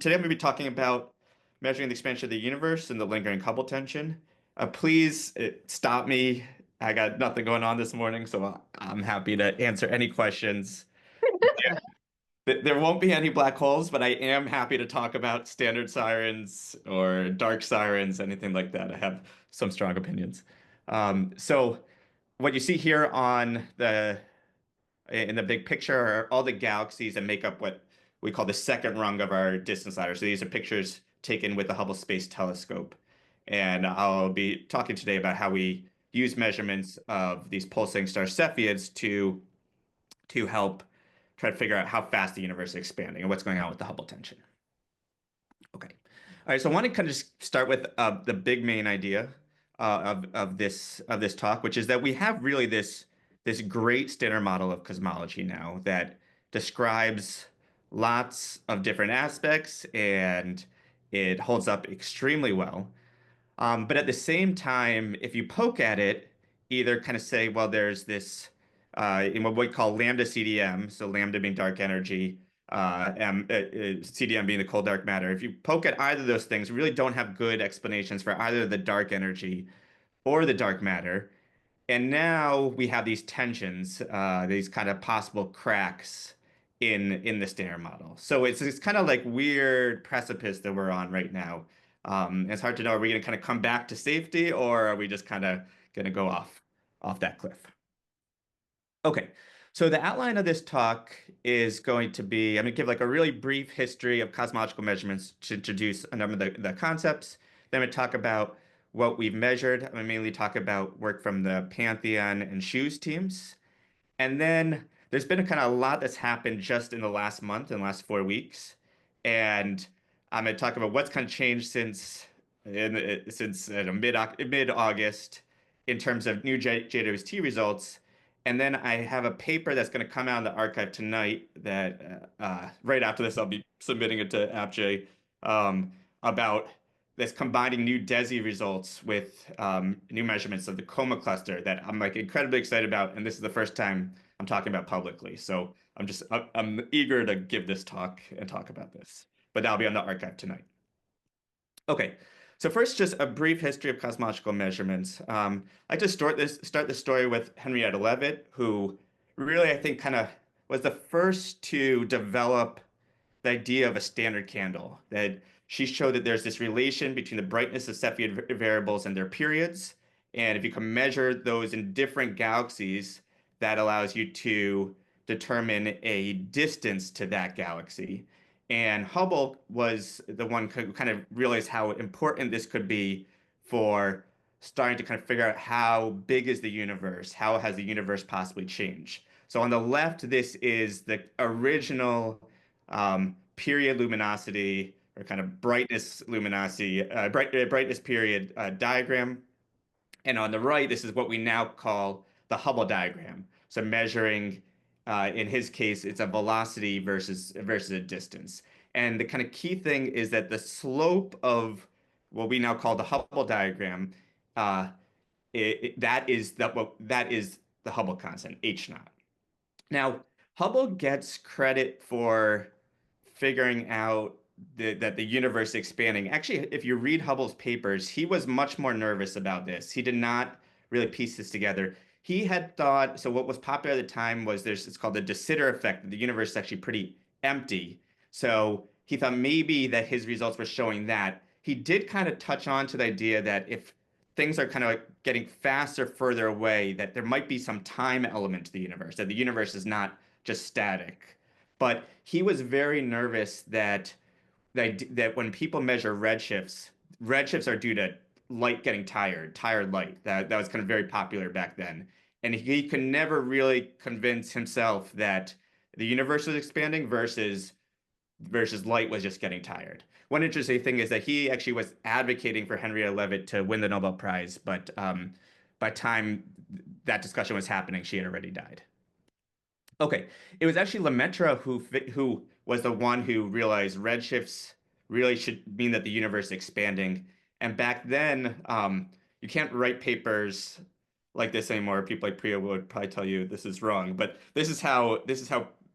Today I'm going to be talking about measuring the expansion of the universe and the lingering Hubble tension. Please stop me. I got nothing going on this morning, so I'm happy to answer any questions. There won't be any black holes, but I am happy to talk about standard sirens or dark sirens, anything like that. I have some strong opinions. So what you see here on the in the big picture are all the galaxies that make up what we call the second rung of our distance ladder. So these are pictures taken with the Hubble Space Telescope. And I'll be talking today about how we use measurements of these pulsing star Cepheids to help try to figure out how fast the universe is expanding and what's going on with the Hubble tension. Okay. All right, so I want to kind of just start with the big main idea of this talk, which is that we have really this great standard model of cosmology now that describes lots of different aspects and it holds up extremely well. But at the same time, if you poke at it, either kind of say, well, there's this in what we call lambda CDM, so lambda being dark energy, CDM being the cold dark matter. If you poke at either of those things, we really don't have good explanations for either the dark energy or the dark matter. And now we have these tensions, these kind of possible cracks in the standard model. So it's kind of like weird precipice that we're on right now. It's hard to know, are we going to kind of come back to safety or are we just kind of going to go off that cliff? Okay. So the outline of this talk is going to be, I'm going to give like a really brief history of cosmological measurements to introduce a number of the concepts. Then I'm going to talk about what we've measured. I'm going to mainly talk about work from the Pantheon and SHOES teams. And then there's been a kind of a lot that's happened just in the last month and last 4 weeks. And I'm going to talk about what's kind of changed since mid-August in terms of new JWST results. And then I have a paper that's going to come out in the archive tonight that right after this, I'll be submitting it to AppJ about this combining new DESI results with new measurements of the coma cluster that I'm like incredibly excited about. And this is the first time I'm talking about publicly. So I'm eager to give this talk and talk about this, but that'll be on the archive tonight. Okay, so first, just a brief history of cosmological measurements. I just start this story with Henrietta Leavitt, who really I think kind of was the first to develop the idea of a standard candle. That she showed that there's this relation between the brightness of Cepheid variables and their periods, and if you can measure those in different galaxies, that allows you to determine a distance to that galaxy. And Hubble was the one who kind of realized how important this could be for starting to kind of figure out how big is the universe, how has the universe possibly changed. So on the left, this is the original period luminosity or kind of brightness luminosity, brightness period diagram. And on the right, this is what we now call the Hubble diagram. So measuring, in his case, it's a velocity versus a distance. And the kind of key thing is that the slope of what we now call the Hubble diagram, that is the Hubble constant, H naught. Now, Hubble gets credit for figuring out that the universe is expanding. Actually, if you read Hubble's papers, he was much more nervous about this. He did not really piece this together. He had thought, so what was popular at the time was it's called the de Sitter effect, that the universe is actually pretty empty. So he thought maybe that his results were showing that. He did kind of touch on to the idea that if things are kind of like getting faster, further away, that there might be some time element to the universe, that the universe is not just static. But he was very nervous that when people measure redshifts, redshifts are due to light getting tired light. That was kind of very popular back then. And he could never really convince himself that the universe was expanding versus light was just getting tired. One interesting thing is that he actually was advocating for Henrietta Leavitt to win the Nobel Prize, but by time that discussion was happening, she had already died. Okay, it was actually Lemaitre who was the one who realized redshifts really should mean that the universe is expanding. And back then, you can't write papers like this anymore. People like Priya would probably tell you this is wrong, but this is how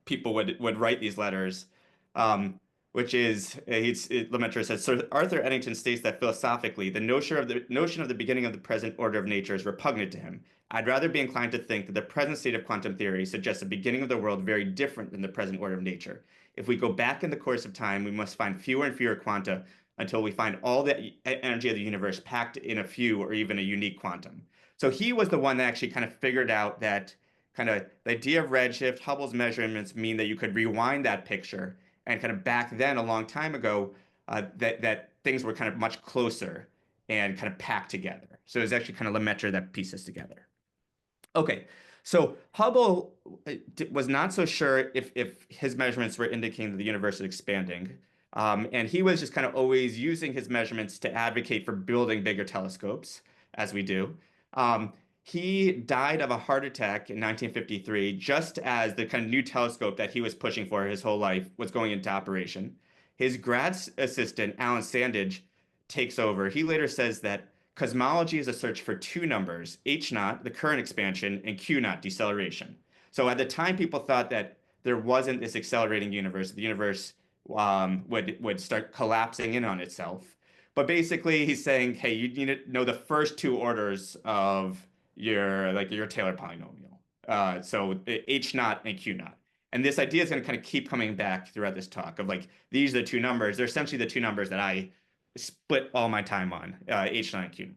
people would write these letters. Um, which is Lemaitre says Sir Arthur Eddington states that philosophically the notion of the beginning of the present order of nature is repugnant to him. I'd rather be inclined to think that the present state of quantum theory suggests a beginning of the world very different than the present order of nature. If we go back in the course of time, we must find fewer and fewer quanta until we find all the energy of the universe packed in a few or even a unique quantum. So he was the one that actually kind of figured out that kind of the idea of redshift, Hubble's measurements mean that you could rewind that picture, and kind of back then, a long time ago, that things were kind of much closer and kind of packed together. So it was actually kind of Lemaitre that pieces together. Okay, so Hubble was not so sure if his measurements were indicating that the universe is expanding. And he was just kind of always using his measurements to advocate for building bigger telescopes, as we do. Um, he died of a heart attack in 1953, just as the kind of new telescope that he was pushing for his whole life was going into operation. His grad assistant, Alan Sandage, takes over. He later says that cosmology is a search for two numbers, h naught, the current expansion, and q naught, deceleration. So at the time, people thought that there wasn't this accelerating universe. The universe would start collapsing in on itself. But basically, he's saying, hey, you need to know the first two orders of your Taylor polynomial. So h naught and q naught. And this idea is going to kind of keep coming back throughout this talk of like these are the two numbers. They're essentially the two numbers that I split all my time on, h naught and q.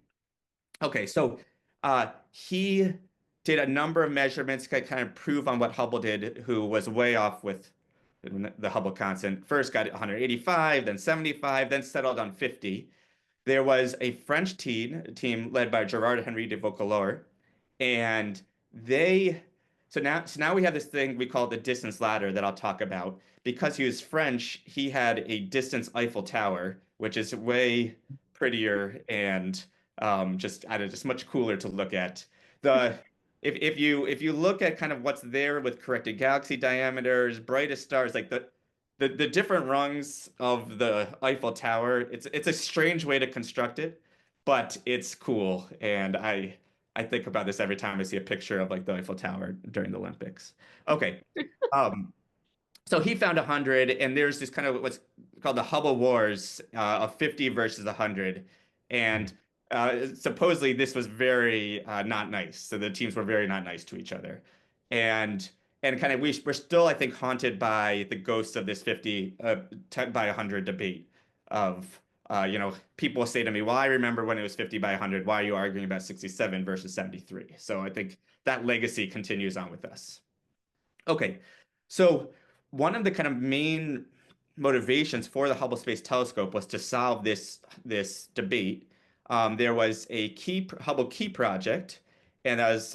Okay, so he did a number of measurements to kind of prove on what Hubble did, who was way off with the Hubble constant. First got 185, then 75, then settled on 50. There was a French team led by Gerard Henry de Vaucouleurs, and they so now we have this thing we call the distance ladder that I'll talk about. Because he was French, he had a distance Eiffel Tower, which is way prettier and just I don't know, just much cooler to look at. The if you look at kind of what's there with corrected galaxy diameters, brightest stars, like the different rungs of the Eiffel Tower, it's a strange way to construct it, but it's cool. And I think about this every time I see a picture of like the Eiffel Tower during the Olympics. Okay. Um, so he found 100, and there's this kind of what's called the Hubble Wars of 50 versus 100. And supposedly this was very not nice. So the teams were very not nice to each other. And kind of we're still, I think, haunted by the ghosts of this 50 by 100 debate of, people say to me, well, I remember when it was 50 by 100. Why are you arguing about 67 versus 73? So I think that legacy continues on with us. Okay, so one of the kind of main motivations for the Hubble Space Telescope was to solve this debate. There was a Hubble Key project, and as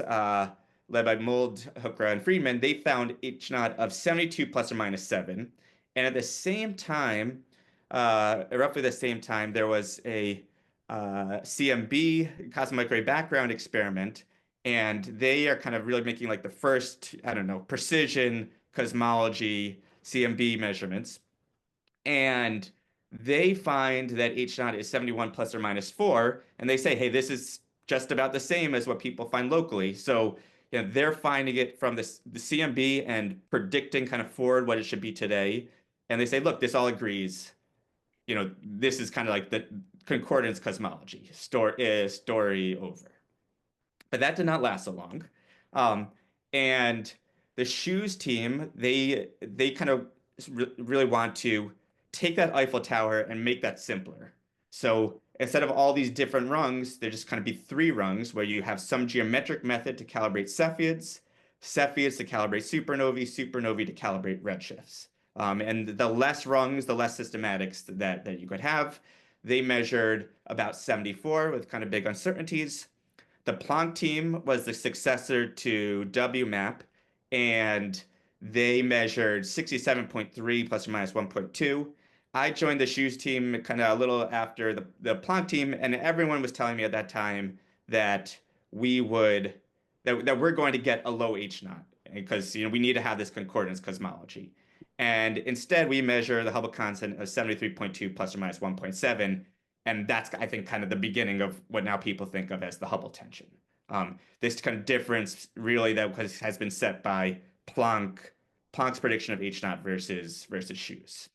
led by Mould, Hooker, and Friedman, they found H naught of 72 plus or minus 7. And at the same time, roughly the same time, there was a CMB, cosmic ray background experiment, and they are kind of really making like the first, I don't know, precision cosmology CMB measurements. And they find that H naught is 71 plus or minus 4, and they say, hey, this is just about the same as what people find locally. So they're finding it from the CMB and predicting kind of forward what it should be today. And they say, look, this all agrees. This is kind of like the concordance cosmology story over. But that did not last so long. Um, and the shoes team, they kind of really want to take that Eiffel Tower and make that simpler. So instead of all these different rungs, there just kind of be three rungs where you have some geometric method to calibrate Cepheids to calibrate supernovae to calibrate redshifts. And the less rungs, the less systematics that you could have. They measured about 74 with kind of big uncertainties. The Planck team was the successor to WMAP, and they measured 67.3 plus or minus 1.2. I joined the shoes team kind of a little after the Planck team, and everyone was telling me at that time that we're going to get a low H naught because we need to have this concordance cosmology. And instead, we measure the Hubble constant of 73.2 plus or minus 1.7, and that's, I think, kind of the beginning of what now people think of as the Hubble tension. This kind of difference really that has been set by Planck's prediction of H naught versus shoes.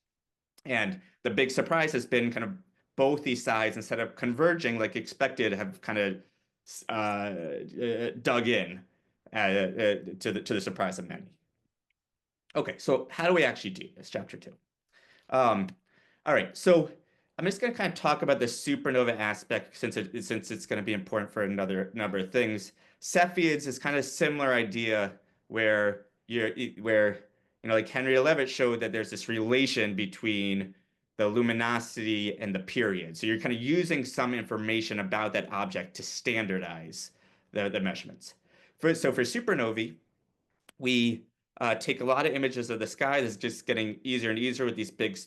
And the big surprise has been kind of both these sides, instead of converging like expected, have kind of dug in to the surprise of many. Okay, so how do we actually do this? Chapter two. Um, all right, so I'm just going to kind of talk about the supernova aspect since it's going to be important for another number of things. Cepheids is kind of a similar idea where like Henry Leavitt showed that there's this relation between the luminosity and the period. So you're kind of using some information about that object to standardize the measurements. So for supernovae, we take a lot of images of the sky. This is just getting easier and easier with these big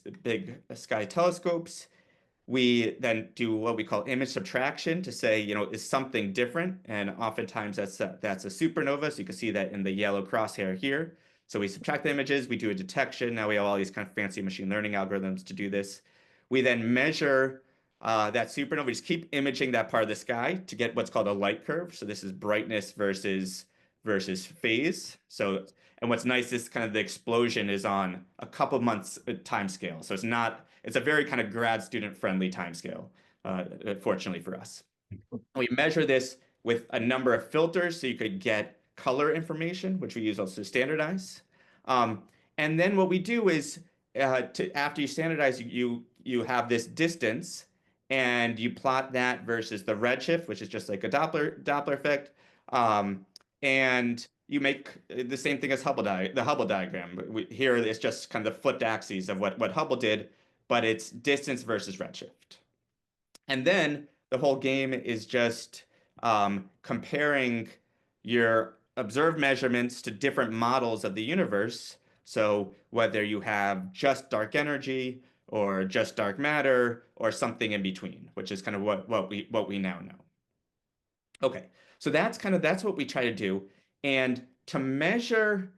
sky telescopes. We then do what we call image subtraction to say, is something different? And oftentimes that's a supernova. So you can see that in the yellow crosshair here. So we subtract the images, we do a detection. Now we have all these kind of fancy machine learning algorithms to do this. We then measure that supernova. We just keep imaging that part of the sky to get what's called a light curve. So this is brightness versus phase. So, and what's nice is kind of the explosion is on a couple months time scale. So it's a very kind of grad student friendly time scale, fortunately for us. We measure this with a number of filters so you could get color information, which we use also to standardize. And then what we do is after you standardize, you have this distance and you plot that versus the redshift, which is just like a Doppler effect. And you make the same thing as the Hubble diagram. Here it's just kind of the flipped axes of what Hubble did, but it's distance versus redshift. And then the whole game is just comparing your observed measurements to different models of the universe. So whether you have just dark energy or just dark matter or something in between, which is kind of what we now know. Okay, so that's what we try to do. And to measure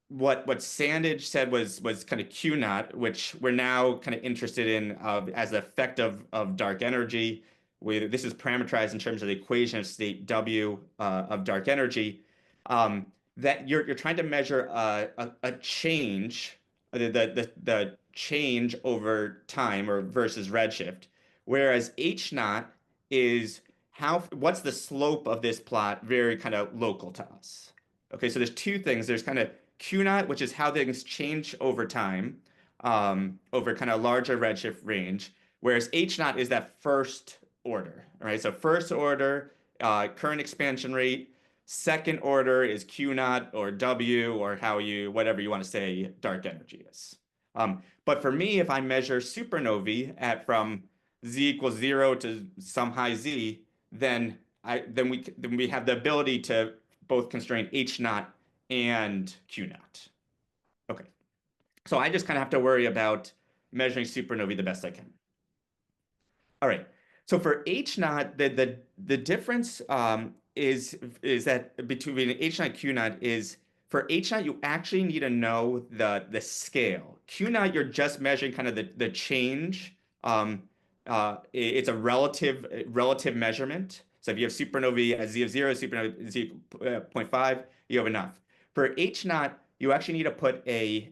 what Sandage said was kind of Q naught, which we're now kind of interested in as the effect of dark energy. This is parameterized in terms of the equation of state W of dark energy. That you're trying to measure a change, the change over time or versus redshift, whereas H naught is what's the slope of this plot very kind of local to us. Okay, so there's two things. There's kind of Q naught, which is how things change over time, over kind of larger redshift range, whereas H naught is that first order. All right, so first order, current expansion rate. Second order is Q naught or W or whatever you want to say dark energy is. But for me, if I measure supernovae from z equals 0 to some high z, then we have the ability to both constrain H naught and Q naught. Okay, so I just kind of have to worry about measuring supernovae the best I can. All right, so for H naught, the difference is that between H naught and Q naught is for H naught you actually need to know the scale. Q naught you're just measuring kind of the change. It's a relative measurement. So if you have supernovae at z of 0, supernovae z 0.5, you have enough. For H naught, you actually need to put a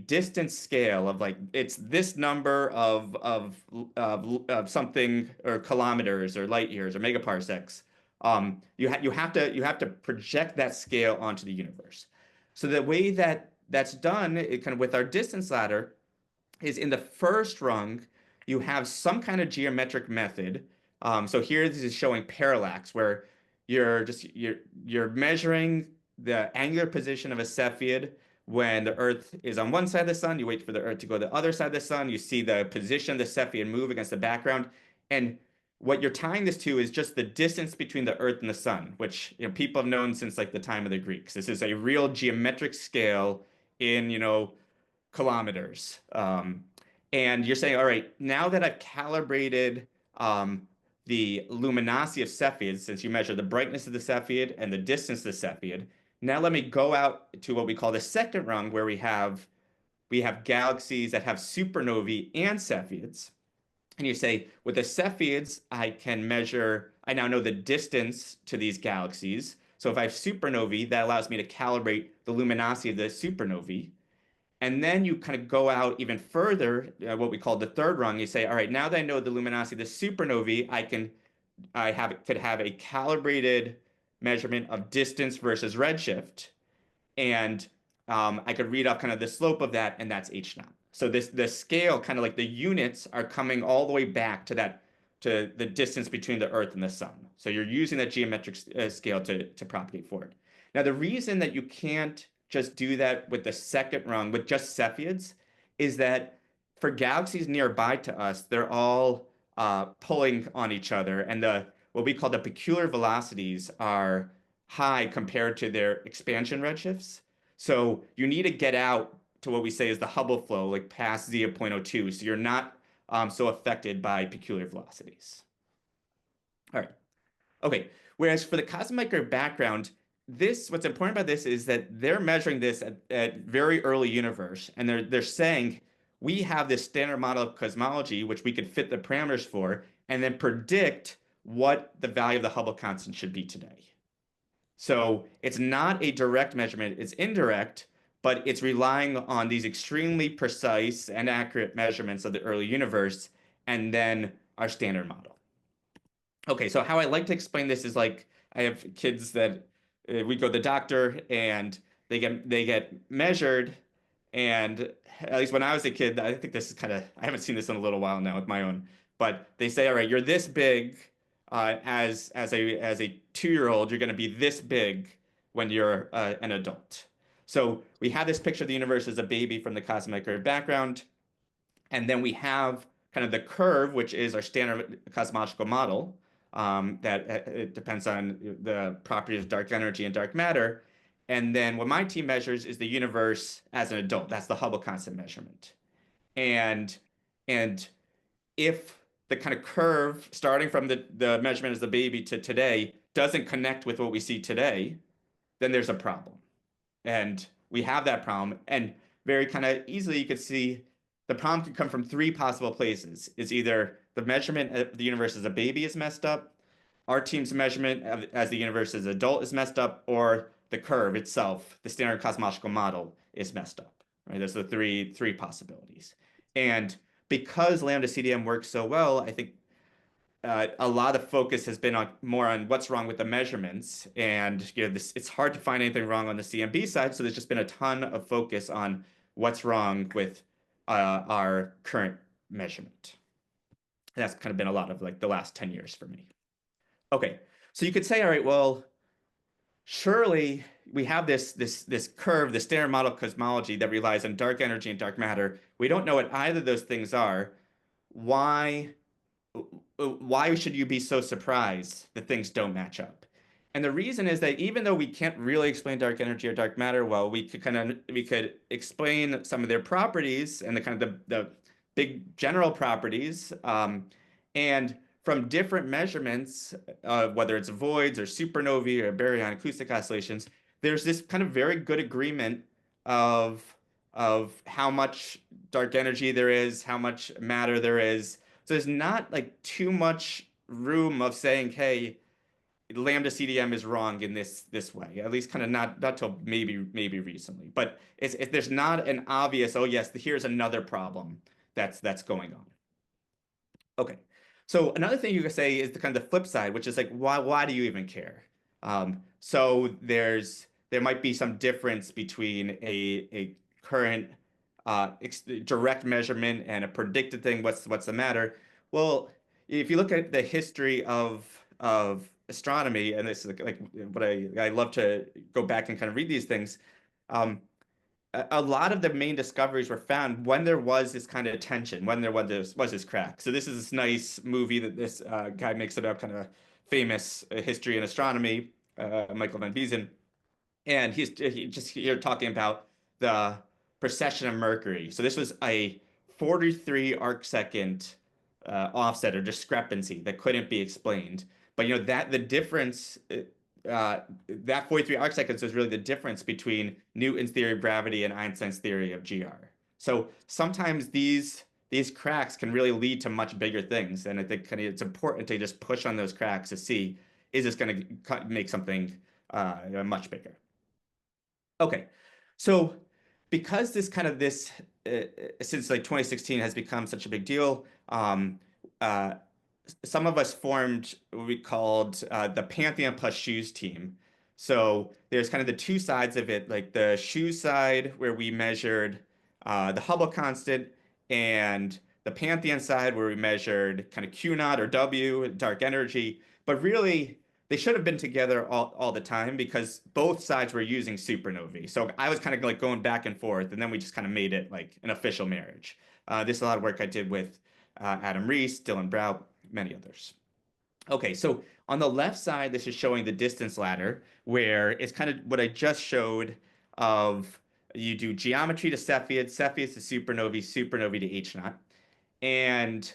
distance scale of like it's this number of something or kilometers or light years or megaparsecs. You have to project that scale onto the universe. So the way that's done, kind of with our distance ladder, is in the first rung, you have some kind of geometric method. So here this is showing parallax, where you're measuring the angular position of a Cepheid when the Earth is on one side of the sun. You wait for the Earth to go to the other side of the sun. You see the position of the Cepheid move against the background, and what you're tying this to is just the distance between the Earth and the sun, which people have known since like the time of the Greeks. This is a real geometric scale in kilometers. And you're saying, all right, now that I've calibrated the luminosity of Cepheids, since you measure the brightness of the Cepheid and the distance of the Cepheid, now let me go out to what we call the second rung, where we have galaxies that have supernovae and Cepheids. And you say, with the Cepheids, I now know the distance to these galaxies. So if I have supernovae, that allows me to calibrate the luminosity of the supernovae. And then you kind of go out even further, what we call the third rung. You say, all right, now that I know the luminosity of the supernovae, could have a calibrated measurement of distance versus redshift, and I could read off kind of the slope of that, and that's h naught. So the scale, kind of like the units, are coming all the way back to the distance between the Earth and the Sun. So you're using that geometric scale to propagate forward. Now, the reason that you can't just do that with the second rung with just Cepheids is that for galaxies nearby to us, they're all pulling on each other, and the what we call the peculiar velocities are high compared to their expansion redshifts. So you need to get out to what we say is the Hubble flow, like past z of 0.02. So you're not so affected by peculiar velocities. All right. Okay. Whereas for the cosmic background, what's important about this is that they're measuring this at very early universe, and they're saying we have this standard model of cosmology, which we could fit the parameters for, and then predict what the value of the Hubble constant should be today. So it's not a direct measurement, it's indirect, but it's relying on these extremely precise and accurate measurements of the early universe and then our standard model. Okay, so how I like to explain this is like I have kids that we go to the doctor and they get measured, and at least when I was a kid, I think this is kind of I haven't seen this in a little while now with my own, but they say, all right, you're this big as a 2-year-old, you're going to be this big when you're an adult. So we have this picture of the universe as a baby from the cosmic background, and then we have kind of the curve, which is our standard cosmological model, that it depends on the properties of dark energy and dark matter. And then what my team measures is the universe as an adult. That's the Hubble constant measurement. And and if the kind of curve starting from the measurement as the baby to today doesn't connect with what we see today, then there's a problem. And we have that problem. And very kind of easily, you could see the problem could come from three possible places. It's either the measurement of the universe as a baby is messed up, our team's measurement as the universe as an adult is messed up, or the curve itself, the standard cosmological model, is messed up. Right? Those are the three possibilities. And because lambda CDM works so well, I think a lot of focus has been more on what's wrong with the measurements, and it's hard to find anything wrong on the CMB side. So there's just been a ton of focus on what's wrong with our current measurement. And that's kind of been a lot of like the last 10 years for me. Okay, so you could say, all right, well, surely we have this curve, the standard model cosmology that relies on dark energy and dark matter. We don't know what either of those things are. Why should you be so surprised that things don't match up? And the reason is that even though we can't really explain dark energy or dark matter well, we could explain some of their properties and the kind of the big general properties. And from different measurements, whether it's voids or supernovae or baryon acoustic oscillations, there's this kind of very good agreement of how much dark energy there is, how much matter there is. So there's not like too much room of saying, hey, lambda CDM is wrong in this way. At least kind of not till maybe recently. But there's not an obvious, oh yes, here's another problem that's going on. Okay. So another thing you could say is the kind of the flip side, which is like, why do you even care? So there might be some difference between a current direct measurement and a predicted thing. What's the matter? Well, if you look at the history of astronomy, and this is like what I love to go back and kind of read these things. A lot of the main discoveries were found when there was this kind of tension, when there was this crack. So this is this nice movie that this guy makes about, kind of famous history in astronomy, Michael Van Vezen, and he's just here talking about the precession of Mercury. So this was a 43 arcsecond offset or discrepancy that couldn't be explained. But that the difference that 43 arcseconds is really the difference between Newton's theory of gravity and Einstein's theory of GR. So sometimes these cracks can really lead to much bigger things, and I think it's important to just push on those cracks to see, is this going to make something much bigger? Okay, so because this since like 2016 has become such a big deal, uh, some of us formed what we called the Pantheon plus shoes team. So there's kind of the two sides of it, like the shoes side where we measured the Hubble constant, and the Pantheon side where we measured kind of Q naught or W, dark energy. But really, they should have been together all the time because both sides were using supernovae. So I was kind of like going back and forth, and then we just kind of made it like an official marriage. This is a lot of work I did with Adam Rees, Dylan Brout, many others. Okay, so on the left side, this is showing the distance ladder, where it's kind of what I just showed of you do geometry to Cepheid, Cepheids to supernovae, supernovae to H naught. And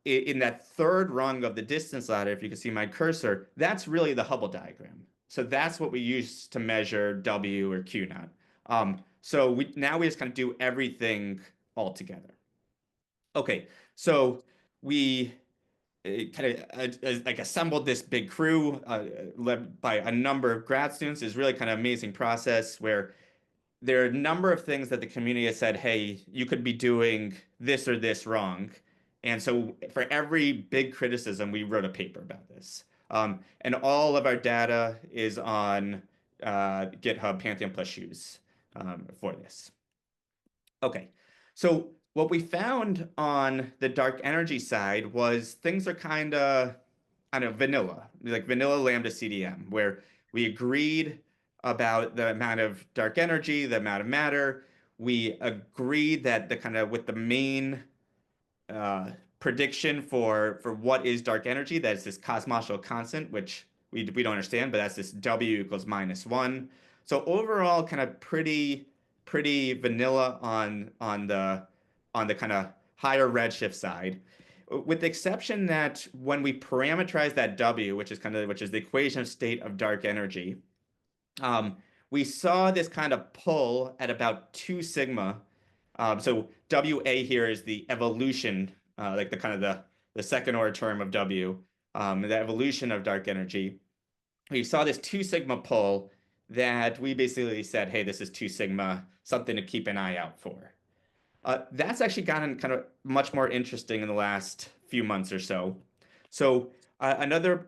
in that third rung of the distance ladder, if you can see my cursor, that's really the Hubble diagram. So that's what we use to measure W or Q naught. So now we just kind of do everything all together. Okay, so we kind of like assembled this big crew led by a number of grad students. Is really kind of amazing process where there are a number of things that the community has said, hey, you could be doing this or this wrong. And so for every big criticism, we wrote a paper about this. And all of our data is on GitHub Pantheon plus shoes for this. Okay, so what we found on the dark energy side was things are kind of, I don't know, vanilla, like vanilla lambda CDM, where we agreed about the amount of dark energy, the amount of matter. We agreed that the kind of with the main uh, prediction for what is dark energy, that's this cosmological constant, which we don't understand, but that's this W equals -1. So overall, kind of pretty vanilla on the kind of higher redshift side, with the exception that when we parameterize that W, which is the equation of state of dark energy, we saw this kind of pull at about 2 sigma. So WA here is the evolution, like the kind of the second order term of W, the evolution of dark energy. We saw this 2 sigma pull that we basically said, hey, this is 2 sigma, something to keep an eye out for. That's actually gotten kind of much more interesting in the last few months or so. So another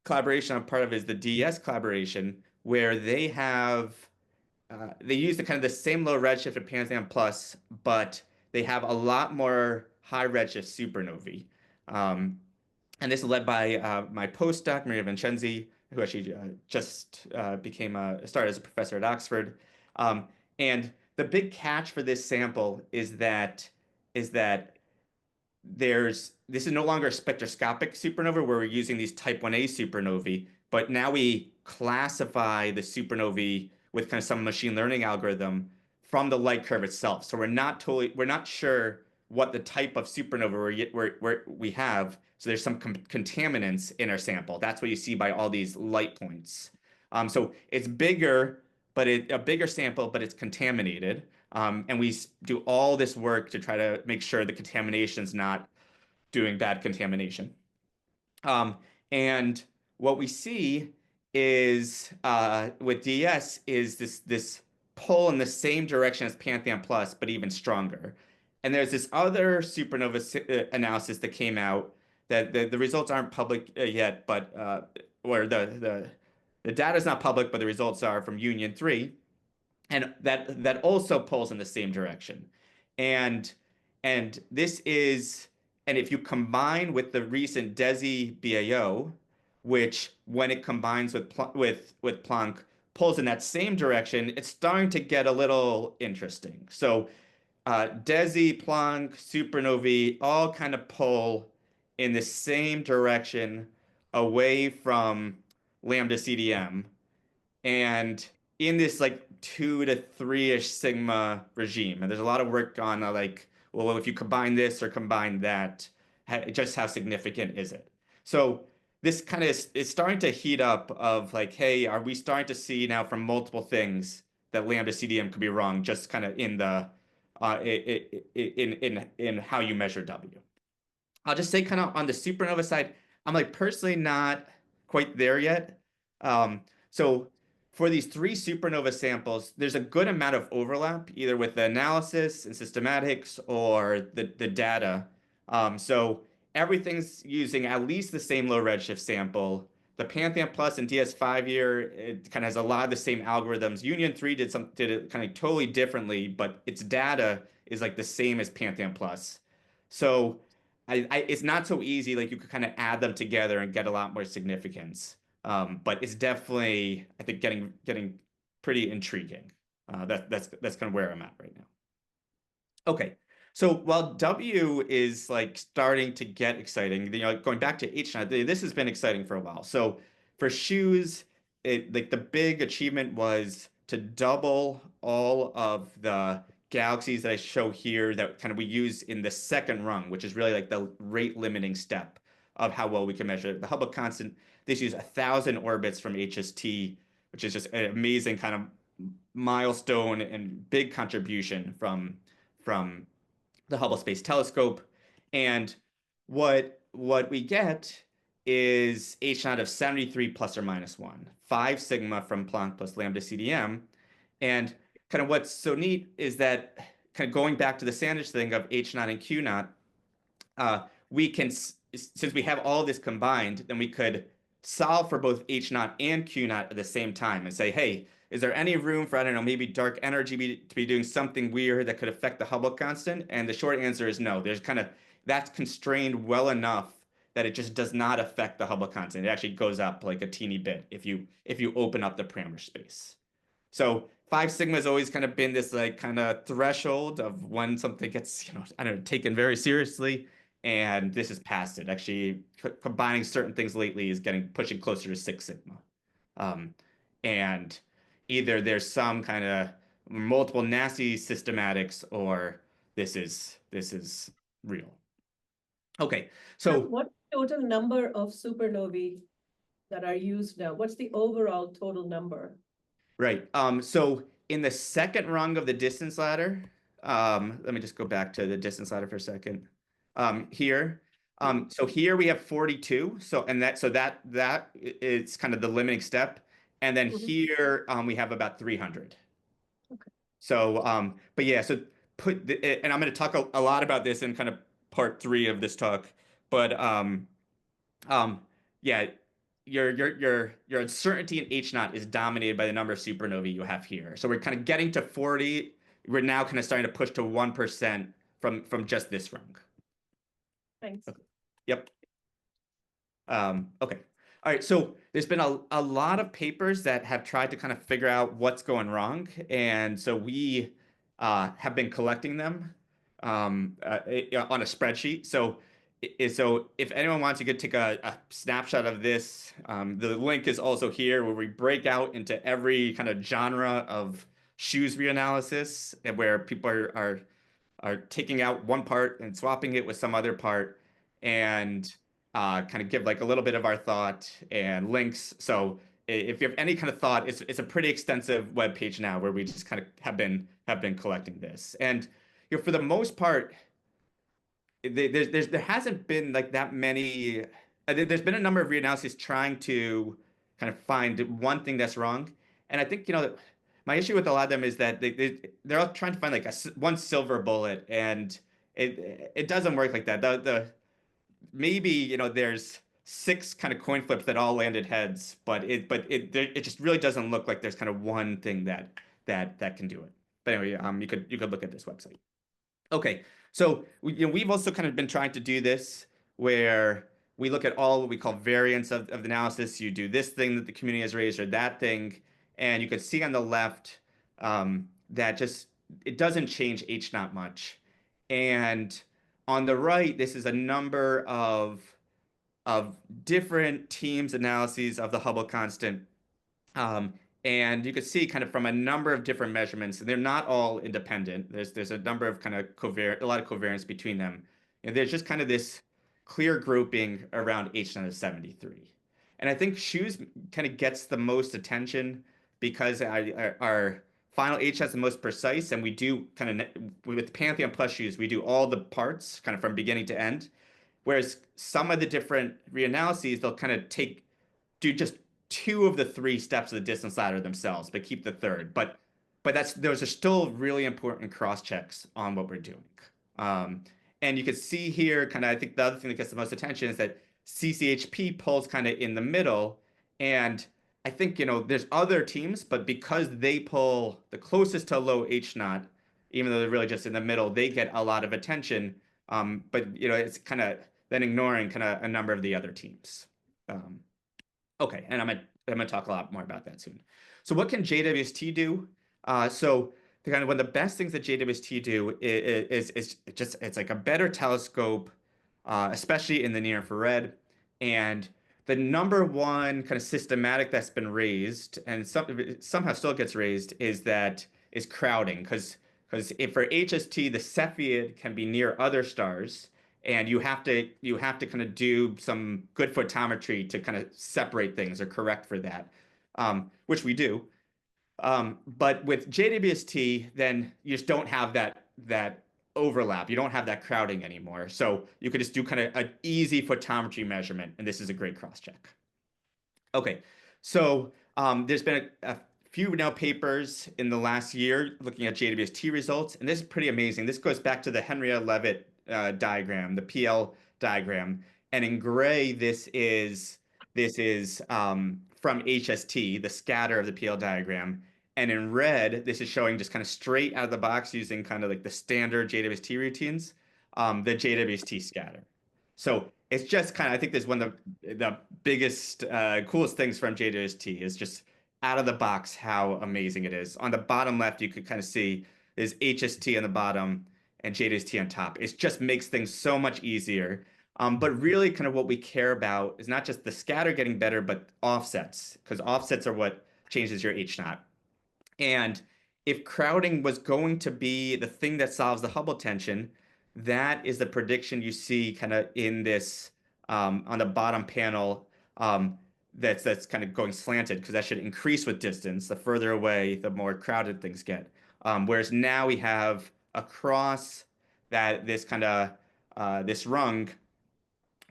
collaboration I'm part of is the DES collaboration, where they use the kind of the same low redshift of Pantheon Plus, but they have a lot more high redshift supernovae. Um, and this is led by my postdoc, Maria Vincenzi, who actually just started as a professor at Oxford. And the big catch for this sample is that this is no longer a spectroscopic supernova where we're using these type 1a supernovae, but now we classify the supernovae with kind of some machine learning algorithm from the light curve itself. So we're not sure what the type of supernova we have. So there's some contaminants in our sample. That's what you see by all these light points. So it's bigger, but a bigger sample, but it's contaminated. And we do all this work to try to make sure the contamination's not doing bad contamination. And what we see is with DS is this pull in the same direction as Pantheon Plus, but even stronger. And there's this other supernova analysis that came out that the results aren't public yet, but or the data is not public, but the results are from Union 3, and that also pulls in the same direction. And this is, and if you combine with the recent DESI BAO, which when it combines with Planck pulls in that same direction, it's starting to get a little interesting. So DESI, Planck, supernovae all kind of pull in the same direction away from lambda CDM, and in this like 2 to 3-ish sigma regime. And there's a lot of work on like, well, if you combine this or combine that, just how significant is it? So this kind of is starting to heat up of like, hey, are we starting to see now from multiple things that lambda CDM could be wrong, just kind of in the in how you measure W. I'll just say kind of on the supernova side, I'm like personally not quite there yet. So for these three supernova samples, there's a good amount of overlap, either with the analysis and systematics or the data. So everything's using at least the same low redshift sample. The Pantheon Plus and DS5 year, it kind of has a lot of the same algorithms. Union 3 did it kind of totally differently, but its data is like the same as Pantheon Plus. So it's not so easy. Like you could kind of add them together and get a lot more significance. But it's definitely, I think, getting pretty intriguing. That's kind of where I'm at right now. Okay, so while W is like starting to get exciting, going back to H now, this has been exciting for a while. So for shoes, like the big achievement was to double all of the galaxies that I show here that kind of we use in the second rung, which is really like the rate limiting step of how well we can measure the Hubble constant. This use 1,000 orbits from HST, which is just an amazing kind of milestone and big contribution from the Hubble Space Telescope. And what we get is H naught of 73 plus or minus 1, 5 sigma from Planck plus lambda CDM. And kind of what's so neat is that kind of going back to the Sandwich thing of H naught and Q naught, we can, since we have all this combined, then we could solve for both H naught and Q naught at the same time and say, hey, is there any room for, I don't know, maybe dark energy to be doing something weird that could affect the Hubble constant? And the short answer is no. There's kind of, that's constrained well enough that it just does not affect the Hubble constant. It actually goes up like a teeny bit if you open up the parameter space. So 5 sigma has always kind of been this like kind of threshold of when something gets, I don't know, taken very seriously. And this is past it. Actually, combining certain things lately is pushing closer to 6 sigma. Um, and either there's some kind of multiple nasty systematics or this is real. Okay, Now, so what total number of supernovae that are used now? What's the overall total number? right. So in the second rung of the distance ladder, let me just go back to the distance ladder for a second. Here, Mhm. so here we have 42. So that is kind of the limiting step. And then Mhm. here we have about 300. Okay. So, but yeah, so and I'm going to talk a lot about this in kind of part three of this talk. But um, yeah, your uncertainty in H naught is dominated by the number of supernovae you have here. So we're kind of getting to 40. We're now kind of starting to push to 1% from just this rung. Thanks. Okay. Yep. Okay. All right. So there's been a lot of papers that have tried to kind of figure out what's going wrong. And so we have been collecting them on a spreadsheet. So if anyone wants, you could take a snapshot of this. The link is also here where we break out into every kind of genre of shoes reanalysis and where people are taking out one part and swapping it with some other part and kind of give like a little bit of our thought and links. So if you have any kind of thought, it's a pretty extensive web page now where we just kind of have been collecting this. And for the most part, there hasn't been like that many. There's been a number of reanalyses trying to kind of find one thing that's wrong, and I think my issue with a lot of them is that they're all trying to find like one silver bullet, and it doesn't work like that. The maybe there's six kind of coin flips that all landed heads, but it just really doesn't look like there's kind of one thing that can do it. But anyway, you could look at this website. Okay, so we've also kind of been trying to do this where we look at all what we call variants of the analysis. You do this thing that the community has raised or that thing, and you can see on the left that just it doesn't change H not much. And on the right, this is a number of different teams' analyses of the Hubble constant um, and you can see kind of from a number of different measurements, and they're not all independent. There's a number of kind of a lot of covariance between them. And there's just kind of this clear grouping around H naught of 73. And I think shoes kind of gets the most attention because our final H has the most precise, and we do kind of with Pantheon plus shoes, we do all the parts kind of from beginning to end. Whereas some of the different reanalyses, they'll kind of do just two of the three steps of the distance ladder themselves, but keep the third. But those are still really important cross checks on what we're doing. Um, and you can see here, kind of, I think the other thing that gets the most attention is that CCHP pulls kind of in the middle. And I think, there's other teams, but because they pull the closest to low H naught, even though they're really just in the middle, they get a lot of attention. But, it's kind of then ignoring kind of a number of the other teams. Um, Okay, and I'm gonna talk a lot more about that soon. So what can JWST do? So the kind of one of the best things that JWST do is just it's like a better telescope, especially in the near infrared. And the number one kind of systematic that's been raised, and somehow still gets raised, is crowding, because if for HST the Cepheid can be near other stars, and you have to kind of do some good photometry to kind of separate things or correct for that, which we do. But with JWST, then you just don't have that overlap. You don't have that crowding anymore. So you could just do kind of an easy photometry measurement, and this is a great cross check. Okay, so there's been a few now papers in the last year looking at JWST results, and this is pretty amazing. This goes back to the Henrietta Leavitt diagram, the PL diagram, and in gray this is from HST, the scatter of the PL diagram, and in red this is showing just kind of straight out of the box using kind of like the standard JWST routines, the JWST scatter. So it's just kind of, I think there's one of the biggest, coolest things from JWST is just out of the box how amazing it is. On the bottom left, you could kind of see there's HST on the bottom and JWST on top. It just makes things so much easier. But really, kind of what we care about is not just the scatter getting better, but offsets, because offsets are what changes your H naught. And if crowding was going to be the thing that solves the Hubble tension, that is the prediction you see kind of in this on the bottom panel, that's kind of going slanted, because that should increase with distance. The further away, the more crowded things get. Whereas now we have across that this kind of this rung,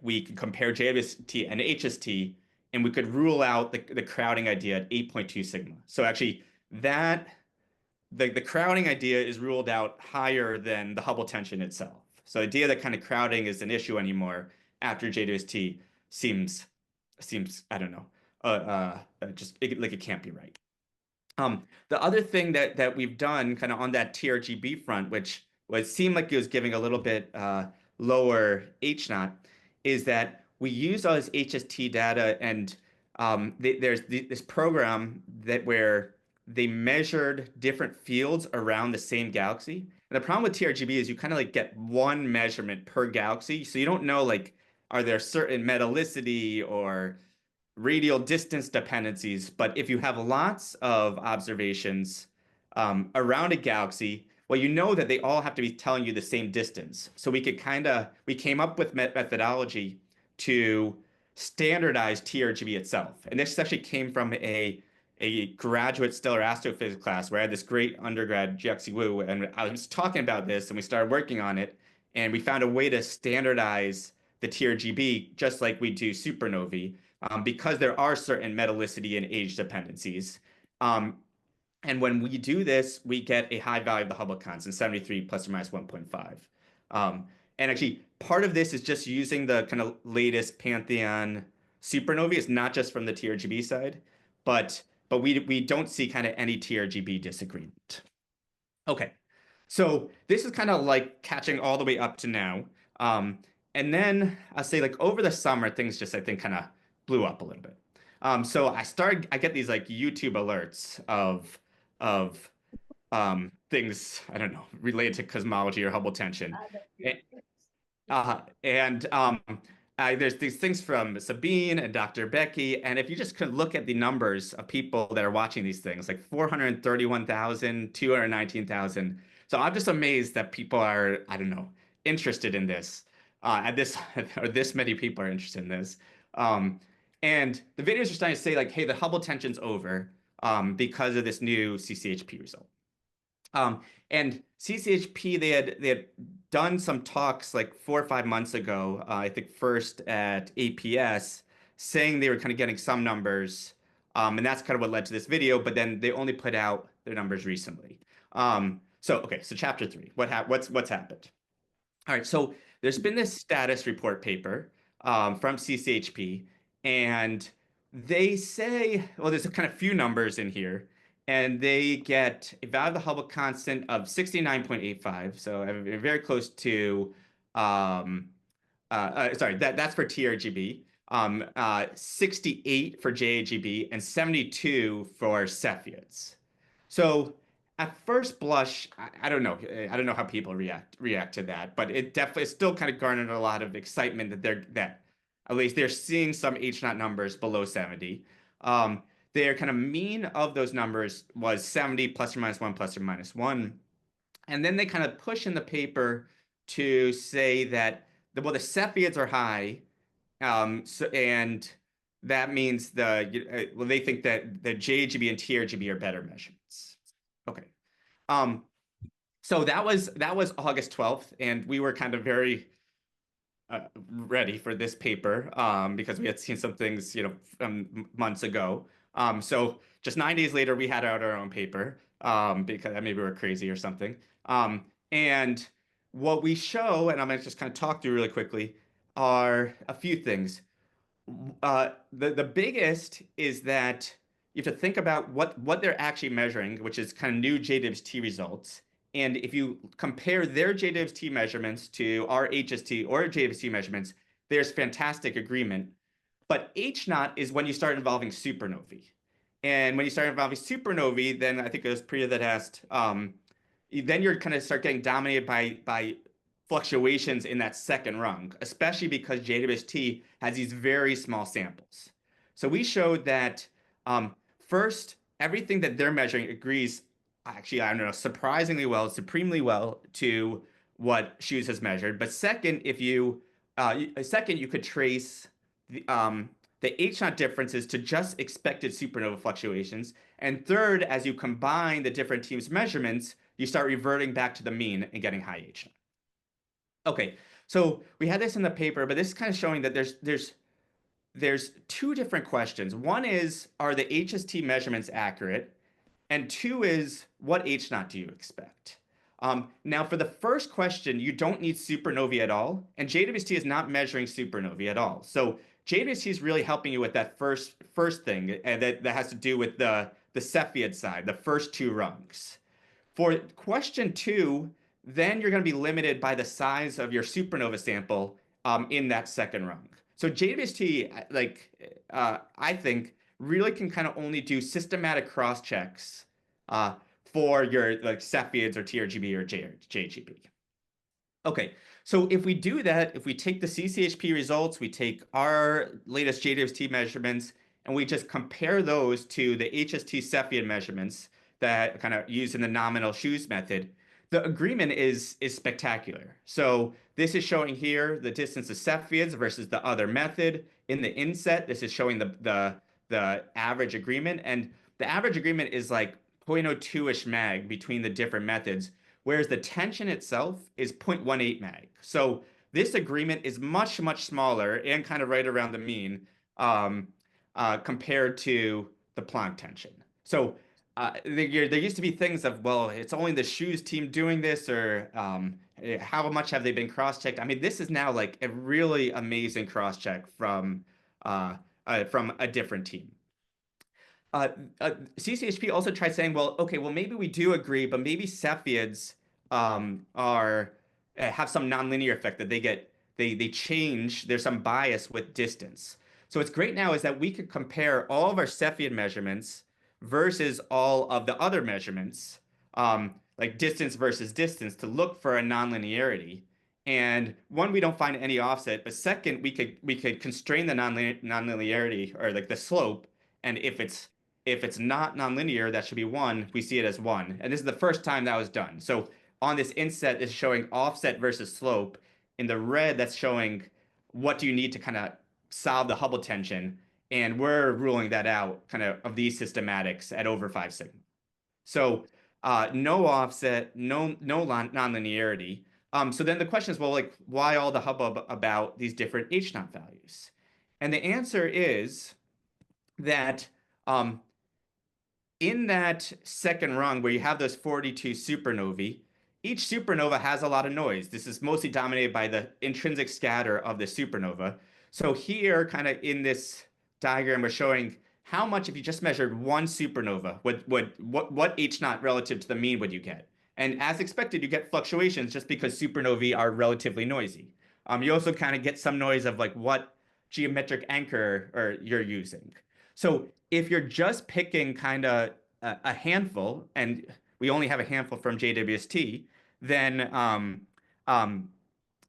we can compare JWST and HST, and we could rule out the crowding idea at 8.2 sigma. So actually, that the crowding idea is ruled out higher than the Hubble tension itself. So the idea that kind of crowding is an issue anymore after JWST seems I don't know, just like it can't be right. The other thing that we've done kind of on that TRGB front, which seemed like it was giving a little bit lower H naught, is that we used all this HST data, and there's this program where they measured different fields around the same galaxy. And the problem with TRGB is you kind of like get one measurement per galaxy, so you don't know, like, are there certain metallicity or radial distance dependencies. But if you have lots of observations around a galaxy, well, you know that they all have to be telling you the same distance. So we came up with methodology to standardize TRGB itself. And this actually came from a graduate stellar astrophysics class where I had this great undergrad, Jiaxi Wu, and I was talking about this, and we started working on it, and we found a way to standardize the TRGB just like we do supernovae, because there are certain metallicity and age dependencies. And when we do this, we get a high value of the Hubble constant, 73 plus or minus 1.5. And actually, part of this is just using the kind of latest Pantheon supernovae. It's not just from the TRGB side, but we don't see kind of any TRGB disagreement. Okay, so this is kind of like catching all the way up to now. And then I'll say, like, over the summer, things just, I think, kind of blew up a little bit. So I get these like YouTube alerts of things, I don't know, related to cosmology or Hubble tension. And there's these things from Sabine and Dr. Becky, and if you just could look at the numbers of people that are watching these things, like 431,000, 219,000. So I'm just amazed that people are, I don't know, interested in this. At this, or this many people are interested in this. And the videos are starting to say, like, hey, the Hubble tension's over because of this new CCHP result. And CCHP, they had done some talks like 4 or 5 months ago, I think first at APS, saying they were kind of getting some numbers And that's kind of what led to this video, but then they only put out their numbers recently. So chapter 3, what's happened? All right, so there's been this status report paper from CCHP, and they say, well, there's a kind of few numbers in here, and they get a value of the Hubble constant of 69.85, so very close to, sorry, that's for TRGB, 68 for JAGB, and 72 for Cepheids. So at first blush, I don't know. I don't know how people react to that, but it definitely still kind of garnered a lot of excitement that at least they're seeing some H naught numbers below 70. Um, their kind of mean of those numbers was 70 plus or minus 1 plus or minus 1. And then they kind of push in the paper to say that the Cepheids are high, and that means well, they think that the JGB and TRGB are better measurements. Okay. Um, so that was August 12th, and we were kind of very ready for this paper because we had seen some things, months ago. So just 9 days later, we had out our own paper because maybe we were crazy or something. And what we show, and I'm gonna just kind of talk through really quickly, are a few things. The biggest is that you have to think about what they're actually measuring, which is kind of new JDIVS-T results. And if you compare their JDIVS-T measurements to our HST or JDIVS-T measurements, there's fantastic agreement. But H naught is when you start involving supernovae. And when you start involving supernovae, then I think it was Priya that asked, then you're kind of start getting dominated by fluctuations in that second rung, especially because JWST has these very small samples. So we showed that first, everything that they're measuring agrees, actually, I don't know, surprisingly well, supremely well to what Shoes has measured. But second, you could trace the H naught differences to just expected supernova fluctuations. And third, as you combine the different teams' measurements, you start reverting back to the mean and getting high H naught. Okay, so we had this in the paper, but this is kind of showing that there's two different questions. One is, are the HST measurements accurate? And two is, what H naught do you expect? Now, for the first question, you don't need supernovae at all, and JWST is not measuring supernovae at all. So JWST is really helping you with that first thing, and that has to do with the Cepheid side, the first two rungs. For question 2, then you're going to be limited by the size of your supernova sample in that second rung. So JWST, I think, really can kind of only do systematic cross checks for your like Cepheids or TRGB or JGB. Okay, so if we do that, if we take the CCHP results, we take our latest JWST measurements, and we just compare those to the HST Cepheid measurements that kind of used in the nominal Shoes method, the agreement is spectacular. So this is showing here the distance of Cepheids versus the other method. In the inset, this is showing the average agreement, and the average agreement is like 0.02-ish mag between the different methods, whereas the tension itself is 0.18 mag. So this agreement is much, much smaller and kind of right around the mean compared to the Planck tension. So there used to be things of, well, it's only the Shoes team doing this, or how much have they been cross-checked? I mean, this is now like a really amazing cross-check from a different team. CCHP also tried saying, well, okay, well, maybe we do agree, but maybe Cepheids are have some nonlinear effect that they change. There's some bias with distance. So what's great now is that we could compare all of our Cepheid measurements versus all of the other measurements, like distance versus distance, to look for a nonlinearity. And one, we don't find any offset, but second, we could constrain the nonlinearity, or like the slope, and if it's not nonlinear, that should be 1. We see it as 1. And this is the first time that was done. So on this inset, is showing offset versus slope. In the red, that's showing what do you need to kind of solve the Hubble tension. And we're ruling that out kind of these systematics at over 5 sigma. So no offset, no nonlinearity. So then the question is, well, like, why all the hubbub about these different H naught values? And the answer is that Um, in that second rung where you have those 42 supernovae, each supernova has a lot of noise. This is mostly dominated by the intrinsic scatter of the supernova. So here, kind of in this diagram, we're showing how much if you just measured one supernova, what H naught relative to the mean would you get? And as expected, you get fluctuations just because supernovae are relatively noisy. You also kind of get some noise of like what geometric anchor or you're using. So if you're just picking kind of a handful, and we only have a handful from JWST, then um, um,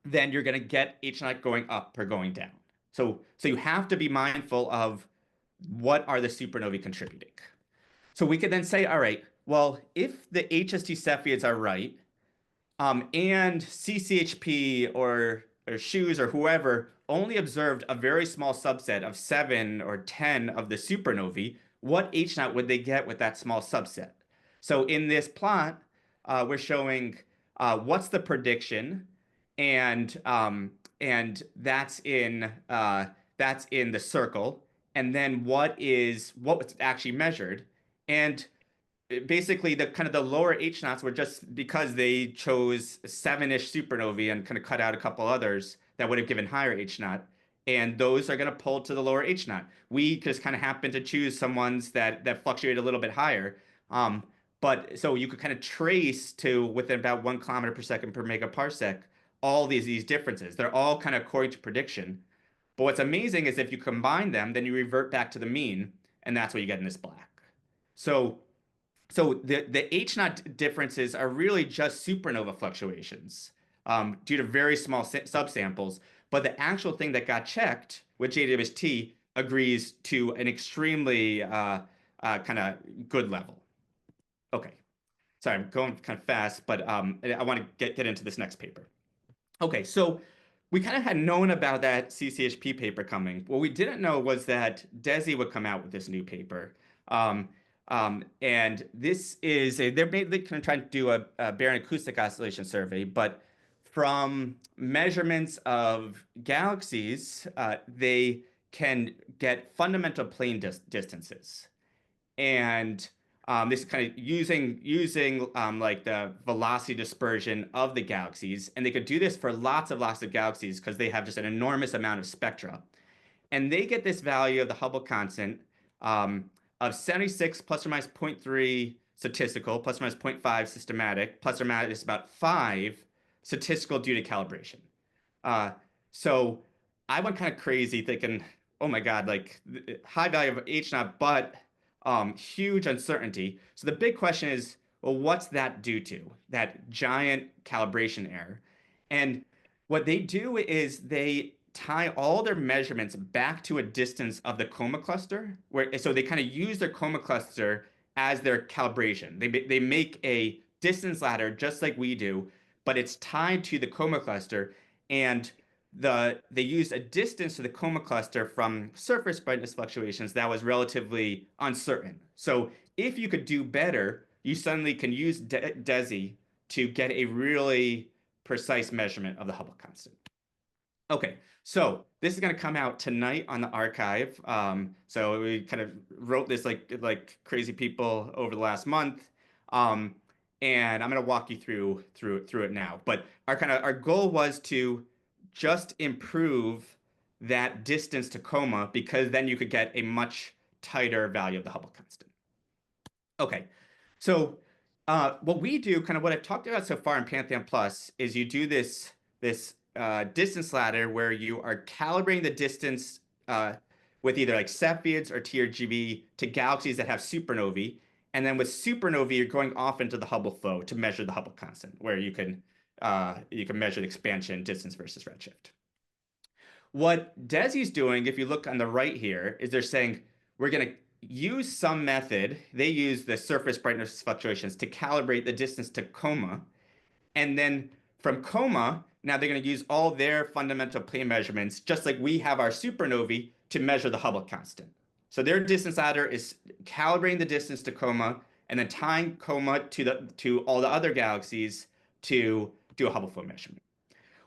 then you're going to get H naught going up or going down. So you have to be mindful of what are the supernovae contributing. So we could then say, all right, well, if the HST Cepheids are right, and CCHP or Shoes or whoever only observed a very small subset of 7 or 10 of the supernovae, what H naught would they get with that small subset? So in this plot, we're showing what's the prediction, and that's in the circle, and then what was actually measured, and basically the kind of the lower H naughts were just because they chose 7-ish supernovae and kind of cut out a couple others that would have given higher H naught. And those are going to pull to the lower H naught. We just kind of happen to choose some ones that fluctuate a little bit higher. Um, but so you could kind of trace to within about 1 kilometer per second per megaparsec all these differences. They're all kind of according to prediction. But what's amazing is if you combine them, then you revert back to the mean, and that's what you get in this black. So the H naught differences are really just supernova fluctuations due to very small subsamples. But the actual thing that got checked with JWST agrees to an extremely kind of good level. Okay, sorry, I'm going kind of fast, but I want to get into this next paper. Okay, so we kind of had known about that CCHP paper coming. What we didn't know was that DESI would come out with this new paper. Um, and this is they're kind of trying to do a baryon acoustic oscillation survey, but from measurements of galaxies, they can get fundamental plane distances. And this is kind of using like the velocity dispersion of the galaxies, and they could do this for lots of galaxies because they have just an enormous amount of spectra. And they get this value of the Hubble constant um, of 76 plus or minus zero point 0.3 statistical, plus or minus zero point 0.5 systematic, plus or minus about 5 statistical due to calibration. Uh, so I went kind of crazy thinking, oh my God, like high value of H naught, but huge uncertainty. So the big question is, well, what's that due to? That giant calibration error. And what they do is they tie all their measurements back to a distance of the coma cluster, where so they kind of use their coma cluster as their calibration. They make a distance ladder just like we do, but it's tied to the coma cluster, and they used a distance to the coma cluster from surface brightness fluctuations that was relatively uncertain. So if you could do better, you suddenly can use DESI to get a really precise measurement of the Hubble constant. Okay, so this is going to come out tonight on the archive. So we kind of wrote this like crazy people over the last month, um, and I'm going to walk you through it now. But our goal was to just improve that distance to coma because then you could get a much tighter value of the Hubble constant. Okay, so what we do, kind of what I've talked about so far in Pantheon Plus, is you do this distance ladder where you are calibrating the distance with either like Cepheids or TRGV to galaxies that have supernovae, and then with supernovae you're going off into the Hubble flow to measure the Hubble constant, where you can measure the expansion distance versus redshift. What DESI's doing, if you look on the right here, is they're saying we're going to use some method. They use the surface brightness fluctuations to calibrate the distance to coma. And then from coma, now they're going to use all their fundamental plane measurements, just like we have our supernovae, to measure the Hubble constant. So their distance ladder is calibrating the distance to coma and then tying coma to all the other galaxies to do a Hubble flow measurement.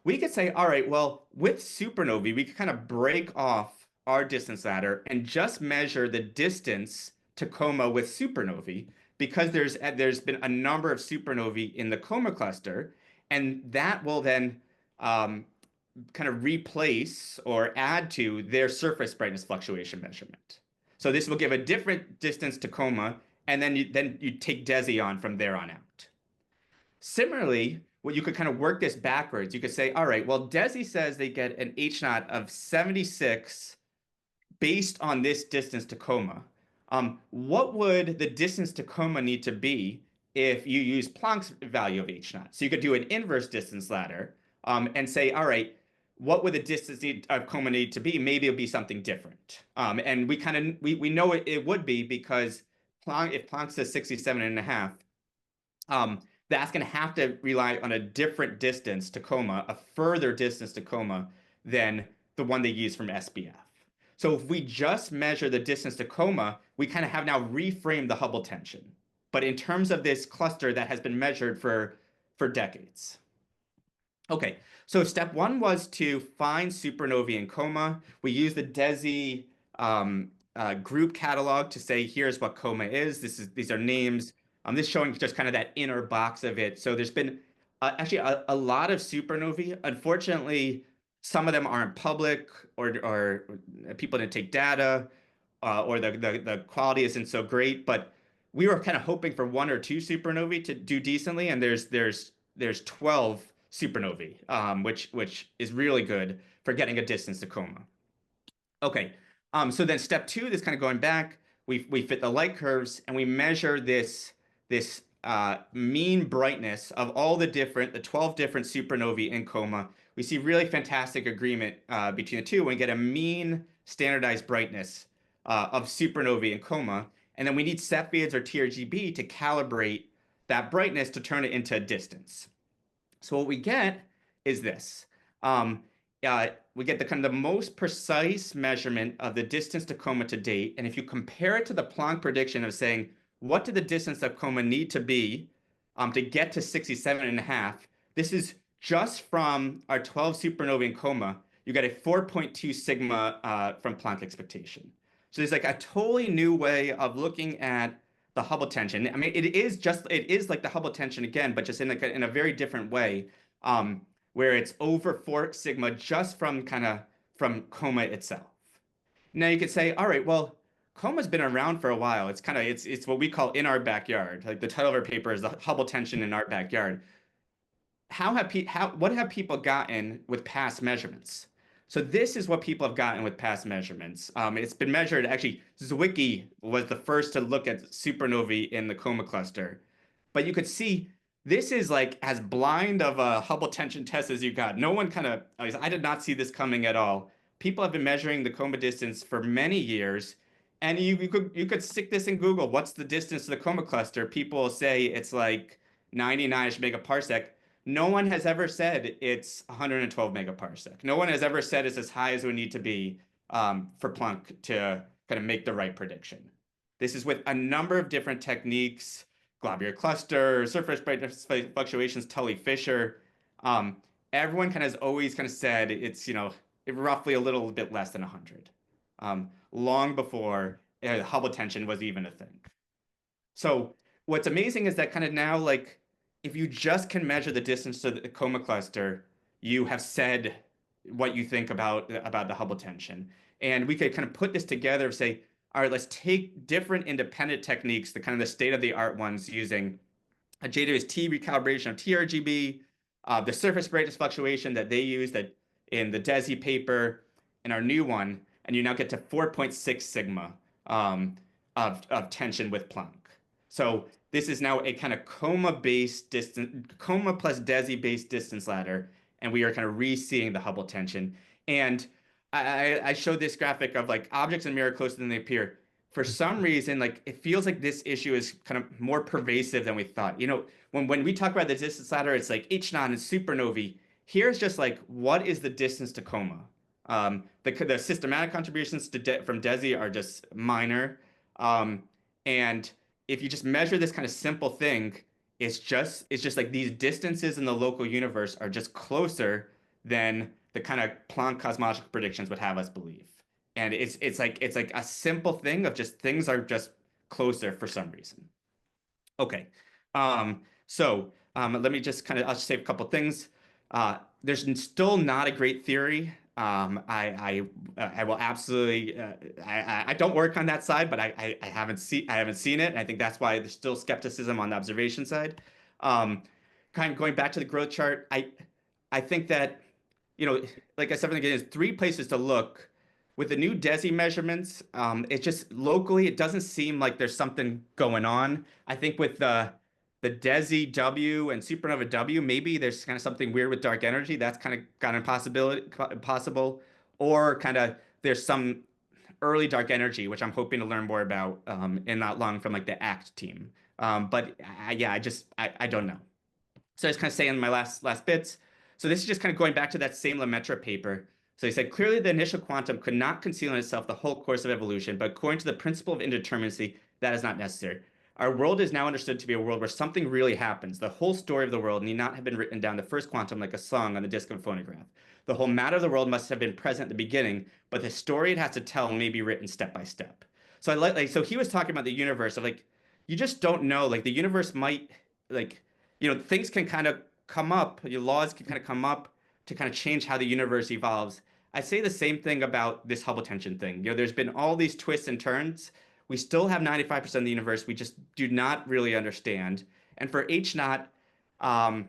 We could say, all right, well, with supernovae, we could kind of break off our distance ladder and just measure the distance Tacoma with supernovae because there's been a number of supernovae in the Coma cluster, and that will then um, kind of replace or add to their surface brightness fluctuation measurement. So this will give a different distance to Coma, and then you take DESI on from there on out. Similarly, well, you could kind of work this backwards. You could say, all right, well, DESI says they get an H naught of 76 based on this distance to Coma. What would the distance to Coma need to be if you use Planck's value of H naught? So you could do an inverse distance ladder and say, all right, what would the distance of Coma need to be? Maybe it'll be something different. And we know it would be because if Planck says 67 and a half, that's going to have to rely on a different distance to Coma, a further distance to Coma than the one they use from SBF. So if we just measure the distance to Coma, we kind of have now reframed the Hubble tension, but in terms of this cluster that has been measured for decades. Okay, so step one was to find supernovae in Coma. We use the DESI group catalog to say, here's what Coma is. These are names. This is showing just kind of that inner box of it. So there's been actually a lot of supernovae. Unfortunately, some of them aren't public, or people didn't take data, or the quality isn't so great. But we were kind of hoping for one or two supernovae to do decently, and there's 12 supernovae, which is really good for getting a distance to Coma. Okay, so then step two, this kind of going back, we fit the light curves and we measure this mean brightness of all the 12 different supernovae in Coma. We see really fantastic agreement between the two and we get a mean standardized brightness of supernovae in Coma. And then we need Cepheids or TRGB to calibrate that brightness to turn it into a distance. So what we get is this. Um, we get the kind of the most precise measurement of the distance to Coma to date. And if you compare it to the Planck prediction of saying, what did the distance of Coma need to be to get to 67 and a half? This is just from our 12 supernovae in Coma. You get a 4.2 sigma from Planck expectation. So there's like a totally new way of looking at the Hubble tension. I mean, it is like the Hubble tension again, but just in a very different way, where it's over 4 sigma just from Coma itself. Now you could say, all right, well, Coma's been around for a while. It's what we call in our backyard. Like the title of our paper is the Hubble tension in our backyard. What have people gotten with past measurements? So this is what people have gotten with past measurements. It's been measured. Actually, Zwicky was the first to look at supernovae in the Coma cluster, but you could see this is like as blind of a Hubble tension test as you got. No one I did not see this coming at all. People have been measuring the Coma distance for many years, and you could stick this in Google. What's the distance to the Coma cluster? People will say it's like 99-ish megaparsec. No one has ever said it's 112 megaparsec. No one has ever said it's as high as it would need to be for Planck to kind of make the right prediction. This is with a number of different techniques: globular cluster, surface brightness fluctuations, Tully-Fisher. Everyone has always said it's roughly a little bit less than 100, long before Hubble tension was even a thing. So what's amazing is that kind of now, like, if you just can measure the distance to the Coma cluster, you have said what you think about the Hubble tension. And we could kind of put this together and say, all right, let's take different independent techniques, the kind of the state-of-the-art ones using a JWST recalibration of TRGB, the surface brightness fluctuation that they use that in the DESI paper, and our new one, and you now get to 4.6 sigma of tension with Planck. So this is now a kind of Coma plus DESI based distance ladder, and we are kind of re-seeing the Hubble tension. And I showed this graphic of like objects in mirror closer than they appear. For some reason, like it feels like this issue is kind of more pervasive than we thought. When we talk about the distance ladder, it's like H naught and supernovae. Here's just like, what is the distance to Coma? The systematic contributions from DESI are just minor. And if you just measure this kind of simple thing, it's just like these distances in the local universe are just closer than the kind of Planck cosmological predictions would have us believe. And it's like a simple thing of just things are just closer for some reason. Okay. Let me just I'll just say a couple things. There's still not a great theory. I will absolutely, I don't work on that side, but I haven't seen it. And I think that's why there's still skepticism on the observation side. Um, kind of going back to the growth chart, I think that, you know, like I said, there's three places to look. With the new DESI measurements, it just locally, it doesn't seem like there's something going on. I think with the DESI W and supernova W, maybe there's kind of something weird with dark energy. That's kind of got possible, or kind of there's some early dark energy, which I'm hoping to learn more about in not long from like the ACT team. Yeah, I don't know. So I was kind of saying in my last bits. So this is just kind of going back to that same Lemaitre paper. So he said, clearly the initial quantum could not conceal in itself the whole course of evolution, but according to the principle of indeterminacy, that is not necessary. Our world is now understood to be a world where something really happens. The whole story of the world need not have been written down the first quantum like a song on the disc of a phonograph. The whole matter of the world must have been present at the beginning, but the story it has to tell may be written step by step. So so he was talking about the universe of like, you just don't know. Like the universe might like things can kind of come up, your laws can kind of come up to kind of change how the universe evolves. I say the same thing about this Hubble tension thing. There's been all these twists and turns. We still have 95% of the universe we just do not really understand. And for H naught, I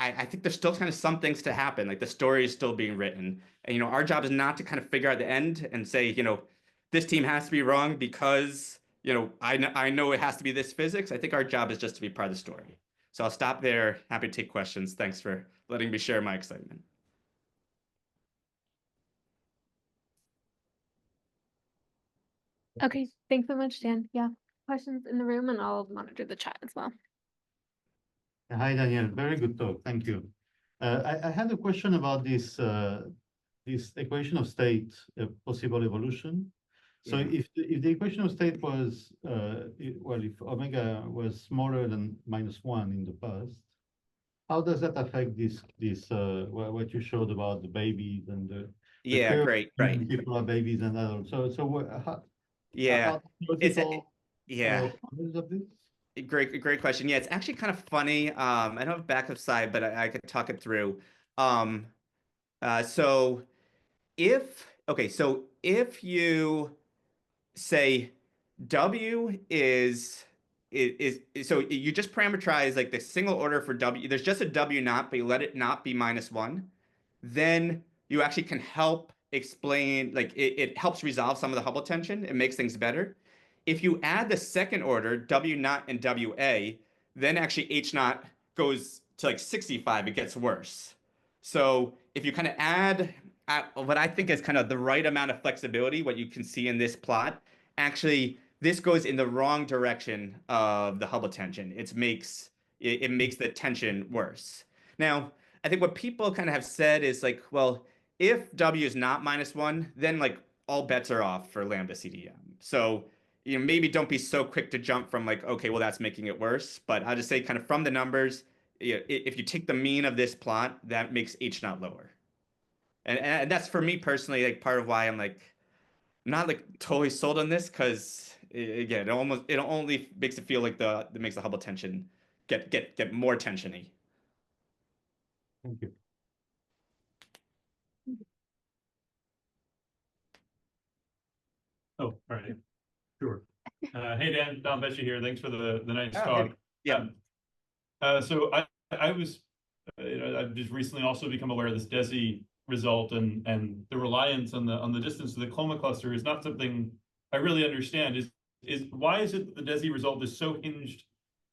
think there's still kind of some things to happen. Like the story is still being written. And, our job is not to kind of figure out the end and say, this team has to be wrong because, I know it has to be this physics. I think our job is just to be part of the story. So I'll stop there. Happy to take questions. Thanks for letting me share my excitement. Okay, thanks so much, Dan. Yeah, questions in the room, and I'll monitor the chat as well. Hi, Daniel. Very good talk. Thank you. I had a question about this equation of state, possible evolution. So Yeah. if the equation of state was, if omega was smaller than -1 in the past, how does that affect what you showed about the babies and the Yeah, curve great, between right. people are babies and adults? Yeah. Are It's a, theoretical yeah, models of this? great question. Yeah, it's actually kind of funny. I don't have a backup slide, but I could talk it through. Um, so if you say W is so you just parameterize like the single order for W. There's just a W naught, but you let it not be -1. Then you actually can help explain, like it helps resolve some of the Hubble tension. It makes things better. If you add the second order, W naught and WA, then actually H naught goes to like 65. It gets worse. So if you kind of add what I think is kind of the right amount of flexibility, what you can see in this plot, actually this goes in the wrong direction of the Hubble tension. It makes the tension worse. Now, I think what people kind of have said is like, well, if W is not -1, then like all bets are off for lambda CDM. So, maybe don't be so quick to jump from like, okay, well, that's making it worse. But I'll just say kind of from the numbers, if you take the mean of this plot, that makes H naught lower. And that's for me personally, like part of why I'm like, not like totally sold on this because again, it only makes it feel like that makes the Hubble tension get more tensiony. Thank you. Oh, all right. Sure. Hey, Dan, Don Becci here. Thanks for the nice Oh, talk. hey. Yeah. So I was, I've just recently also become aware of this DESI result and the reliance on the distance of the Coma cluster is not something I really understand. Why is it that the DESI result is so hinged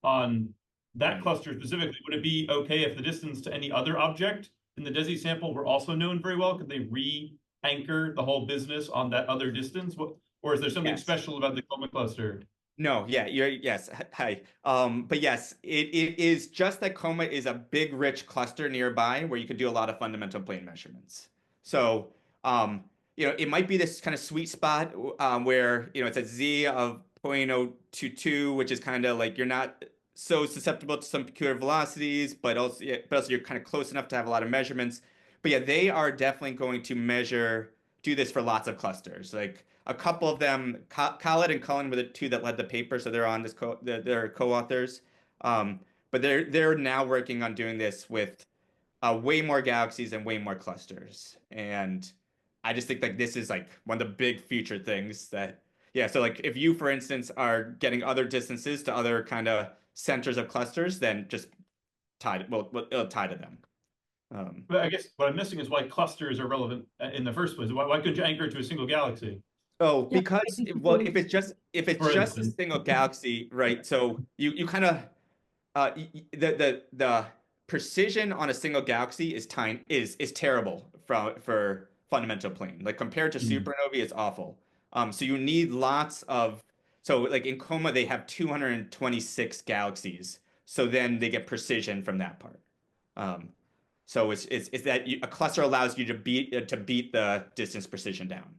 on that cluster specifically? Would it be okay if the distance to any other object in the DESI sample were also known very well? Could they re-anchor the whole business on that other distance? Or is there something Yes. special about the Coma cluster? No, yeah, yes. Hi. But yes, it is just that Coma is a big, rich cluster nearby where you could do a lot of fundamental plane measurements. So, it might be this kind of sweet spot where, it's a Z of 0.022, which is kind of like you're not so susceptible to some peculiar velocities, but also you're kind of close enough to have a lot of measurements. But yeah, they are definitely going to measure do this for lots of clusters. Like a couple of them, Khaled and Cullen were the two that led the paper, so they're on this they're co-authors. But they're now working on doing this with way more galaxies and way more clusters. And I just think like this is like one of the big future things that, yeah. So like if you, for instance, are getting other distances to other kind of centers of clusters, then just it'll tie to them. But I guess what I'm missing is why clusters are relevant in the first place. Why couldn't you anchor to a single galaxy? Oh, Yeah, because I well, think if it's For just a instance. single galaxy, right? So you kind of the precision on a single galaxy is terrible for fundamental plane. Like compared to Mm. supernovae, it's awful. So you need lots of so like in Coma they have 226 galaxies. So then they get precision from that part. Um, so it's that a cluster allows you to beat the distance precision down.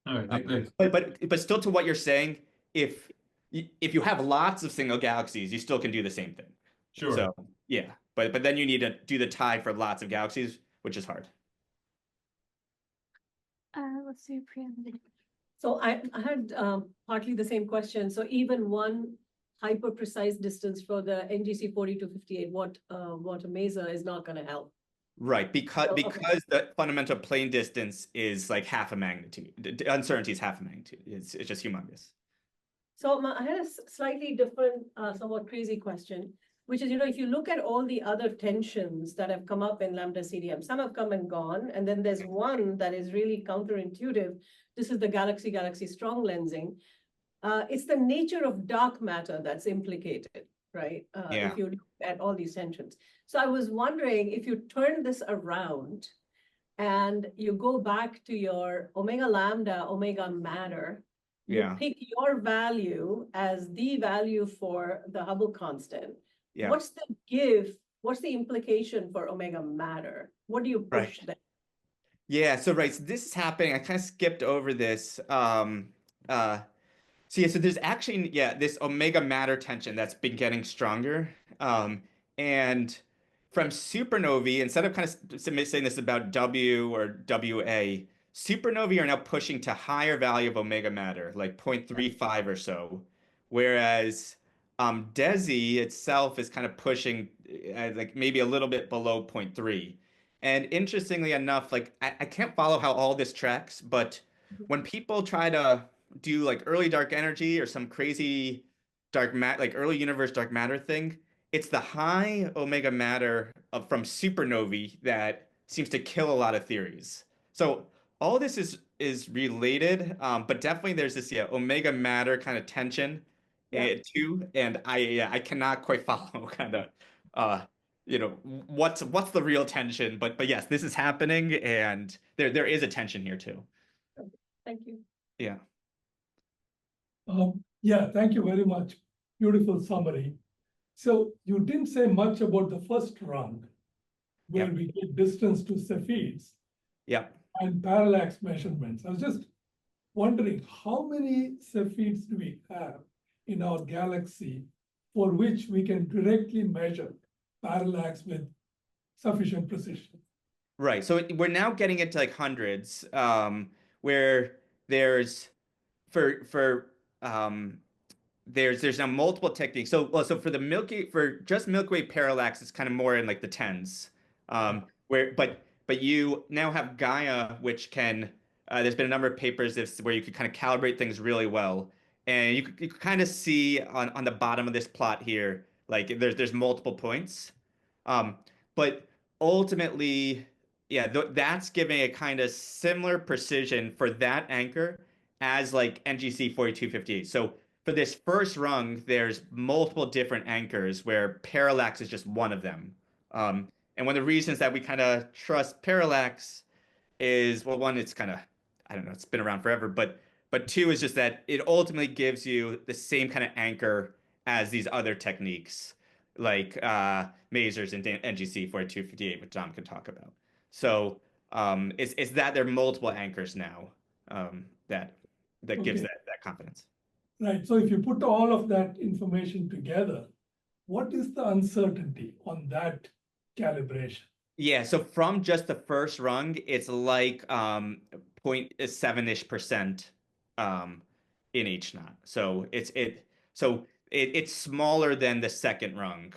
All right, thanks. But still to what you're saying, if you have lots of single galaxies, you still can do the same thing. Sure. So yeah, but then you need to do the tie for lots of galaxies, which is hard. Let's do preeminent. So I had partly the same question. So even one hyper precise distance for the NGC 4258 watt maser is not going to help. Right, because Oh, okay. because the fundamental plane distance is like half a magnitude. The uncertainty is half a magnitude. It's just humongous. So I had a slightly different, somewhat crazy question, which is, if you look at all the other tensions that have come up in lambda CDM, some have come and gone, and then there's one that is really counterintuitive. This is the galaxy-galaxy strong lensing. It's the nature of dark matter that's implicated, right? Yeah. If you look at all these tensions. So I was wondering if you turn this around and you go back to your omega lambda, omega matter, you Yeah. pick your value as the value for the Hubble constant. Yeah. What's the implication for omega matter? What do you push there? Yeah, so this is happening. I kind of skipped over this. So there's actually this omega matter tension that's been getting stronger. And from supernovae, instead of kind of saying this about W or WA, supernovae are now pushing to higher value of omega matter, like 0.35 or so, whereas DESI itself is kind of pushing like maybe a little bit below 0.3. And interestingly enough, like I can't follow how all this tracks, but when people try to do like early dark energy or some crazy like early universe dark matter thing, it's the high omega matter from supernovae that seems to kill a lot of theories. So all this is related, but definitely there's this omega matter kind of tension too, and I cannot quite follow kind of what's the real tension, but yes, this is happening, and there is a tension here too. Thank you. Yeah. Yeah, thank you very much. Beautiful summary. So you didn't say much about the first rung, where Yep. we get distance to Cepheids Yeah. and parallax measurements. I was just wondering, how many Cepheids do we have in our galaxy for which we can directly measure parallax with sufficient precision? Right. So we're now getting into like hundreds, where there's there's now multiple techniques. So for just Milky Way parallax, it's kind of more in like the tens. But you now have Gaia, which can there's been a number of papers where you could kind of calibrate things really well, and you could kind of see on the bottom of this plot here, like there's multiple points, but ultimately, yeah, that's giving a kind of similar precision for that anchor as like NGC 4258. So for this first rung, there's multiple different anchors where parallax is just one of them. And one of the reasons that we kind of trust parallax is, well, one, it's kind of, I don't know, it's been around forever, but two is just that it ultimately gives you the same kind of anchor as these other techniques, like masers and NGC 4258, which John could talk about. So it's that there are multiple anchors now that gives Okay. that confidence. Right. So if you put all of that information together, what is the uncertainty on that calibration? Yeah, so from just the first rung, it's like 0.7-ish% in H naught. So it's smaller than the second rung.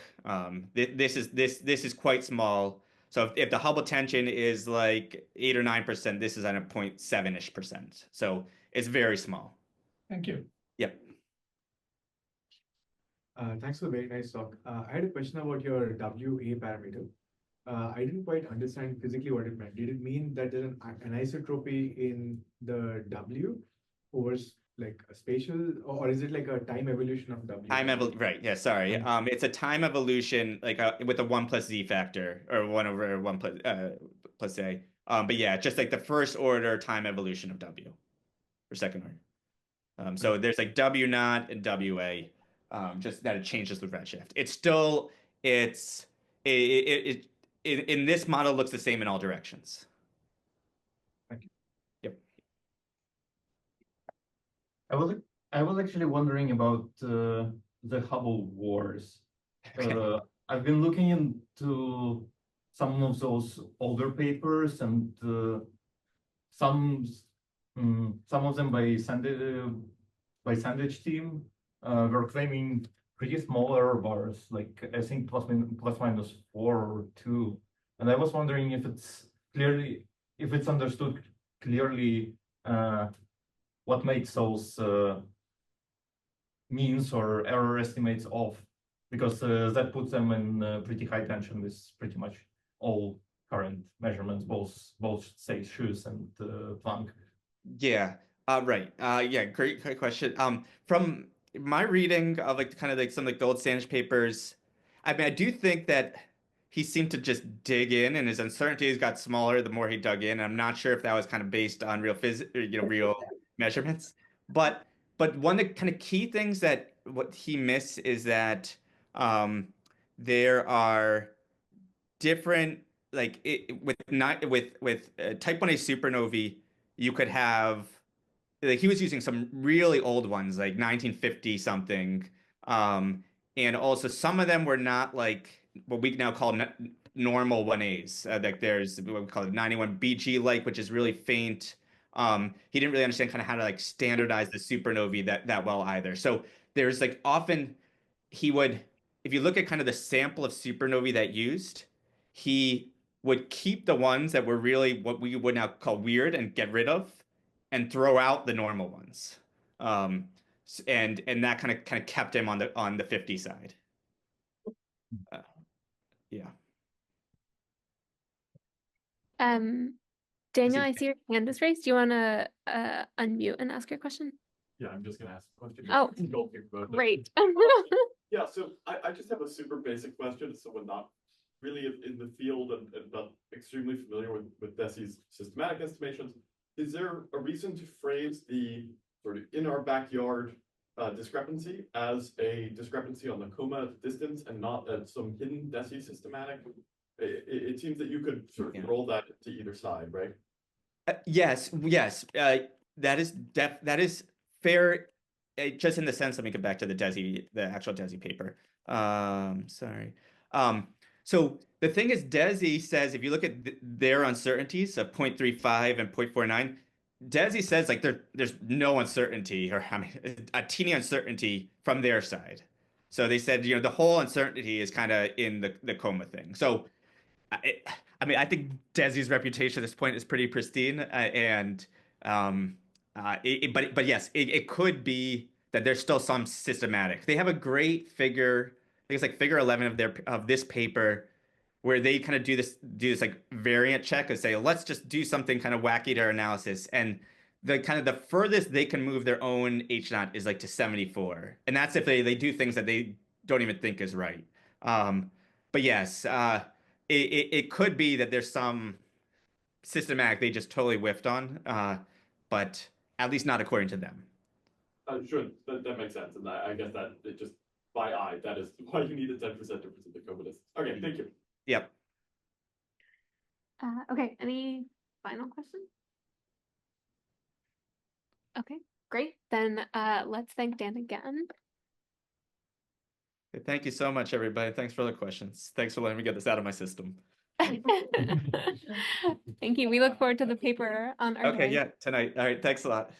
This is quite small. So if the Hubble tension is like 8 or 9%, this is at a 0.7-ish%. So it's very small. Thank you. Yep. Thanks for the very nice talk. I had a question about your WA parameter. I didn't quite understand physically what it meant. Did it mean that there's an anisotropy in the W over like a spatial, or is it like a time evolution of W? Right. Yeah. Sorry. It's a time evolution, like with a 1 plus Z factor, or 1/1 plus A. But yeah, just like the first order time evolution of W, or second order. So there's like W naught and WA, just that it changes with redshift. It in this model looks the same in all directions. Thank you. Yep. I was actually wondering about the Hubble wars. I've been looking into some of those older papers, and some of them by Sandwich team were claiming pretty small error bars, like I think plus minus 4 or 2. And I was wondering if it's understood clearly what makes those means or error estimates off, because that puts them in pretty high tension with pretty much all current measurements, both say Schuss and Planck. Yeah. Right. Yeah. Great question. From my reading of like kind of like some of the gold standard papers, I mean, I do think that he seemed to just dig in, and his uncertainties got smaller the more he dug in. I'm not sure if that was kind of based on real measurements. But one of the kind of key things that what he missed is that there are different, like with not with type 1a supernovae, you could have, like, he was using some really old ones, like 1950 something. And also some of them were not like what we now call normal 1As. Like there's what we call it 91 BG like, which is really faint. He didn't really understand kind of how to like standardize the supernovae that well either. So there's like often he would, if you look at kind of the sample of supernovae that used, he would keep the ones that were really what we would now call weird and get rid of, and throw out the normal ones. And that kind of kept him on the 50 side. Yeah. Daniel, I see your hand is raised. Do you want to unmute and ask your question? Yeah, I'm just gonna ask a question. Oh, Don't think about it. great. Yeah, so I just have a super basic question as someone not really in the field and not extremely familiar with DESI's systematic estimations. Is there a reason to phrase the sort of in our backyard discrepancy as a discrepancy on the coma distance and not at some hidden DESI systematic? It seems that you could sort of roll that to either side, right? Yes. That is fair. Just in the sense, let me get back to the actual DESI paper. Sorry. So the thing is, DESI says, if you look at their uncertainties of 0.35 and 0.49, DESI says like there's no uncertainty, or I mean a teeny uncertainty from their side. So they said, the whole uncertainty is kind of in the coma thing. So I mean, I think DESI's reputation at this point is pretty pristine, but yes, it could be that there's still some systematic. They have a great figure, I think it's like figure 11 of this paper, where they kind of do this like variant check and say, let's just do something kind of wacky to our analysis. And the furthest they can move their own H naught is like to 74. And that's if they do things that they don't even think is right. But yes, it could be that there's some systematic they just totally whiffed on, but at least not according to them. Sure, that makes sense, and I guess that it just by eye, that is why you need a 10% difference in the coma distance. Okay, thank you. Yep. Okay, any final questions? Okay, great. Then let's thank Dan again. Thank you so much, everybody. Thanks for the questions. Thanks for letting me get this out of my system. Thank you. We look forward to the paper on our Okay, yeah, tonight. All right, thanks a lot.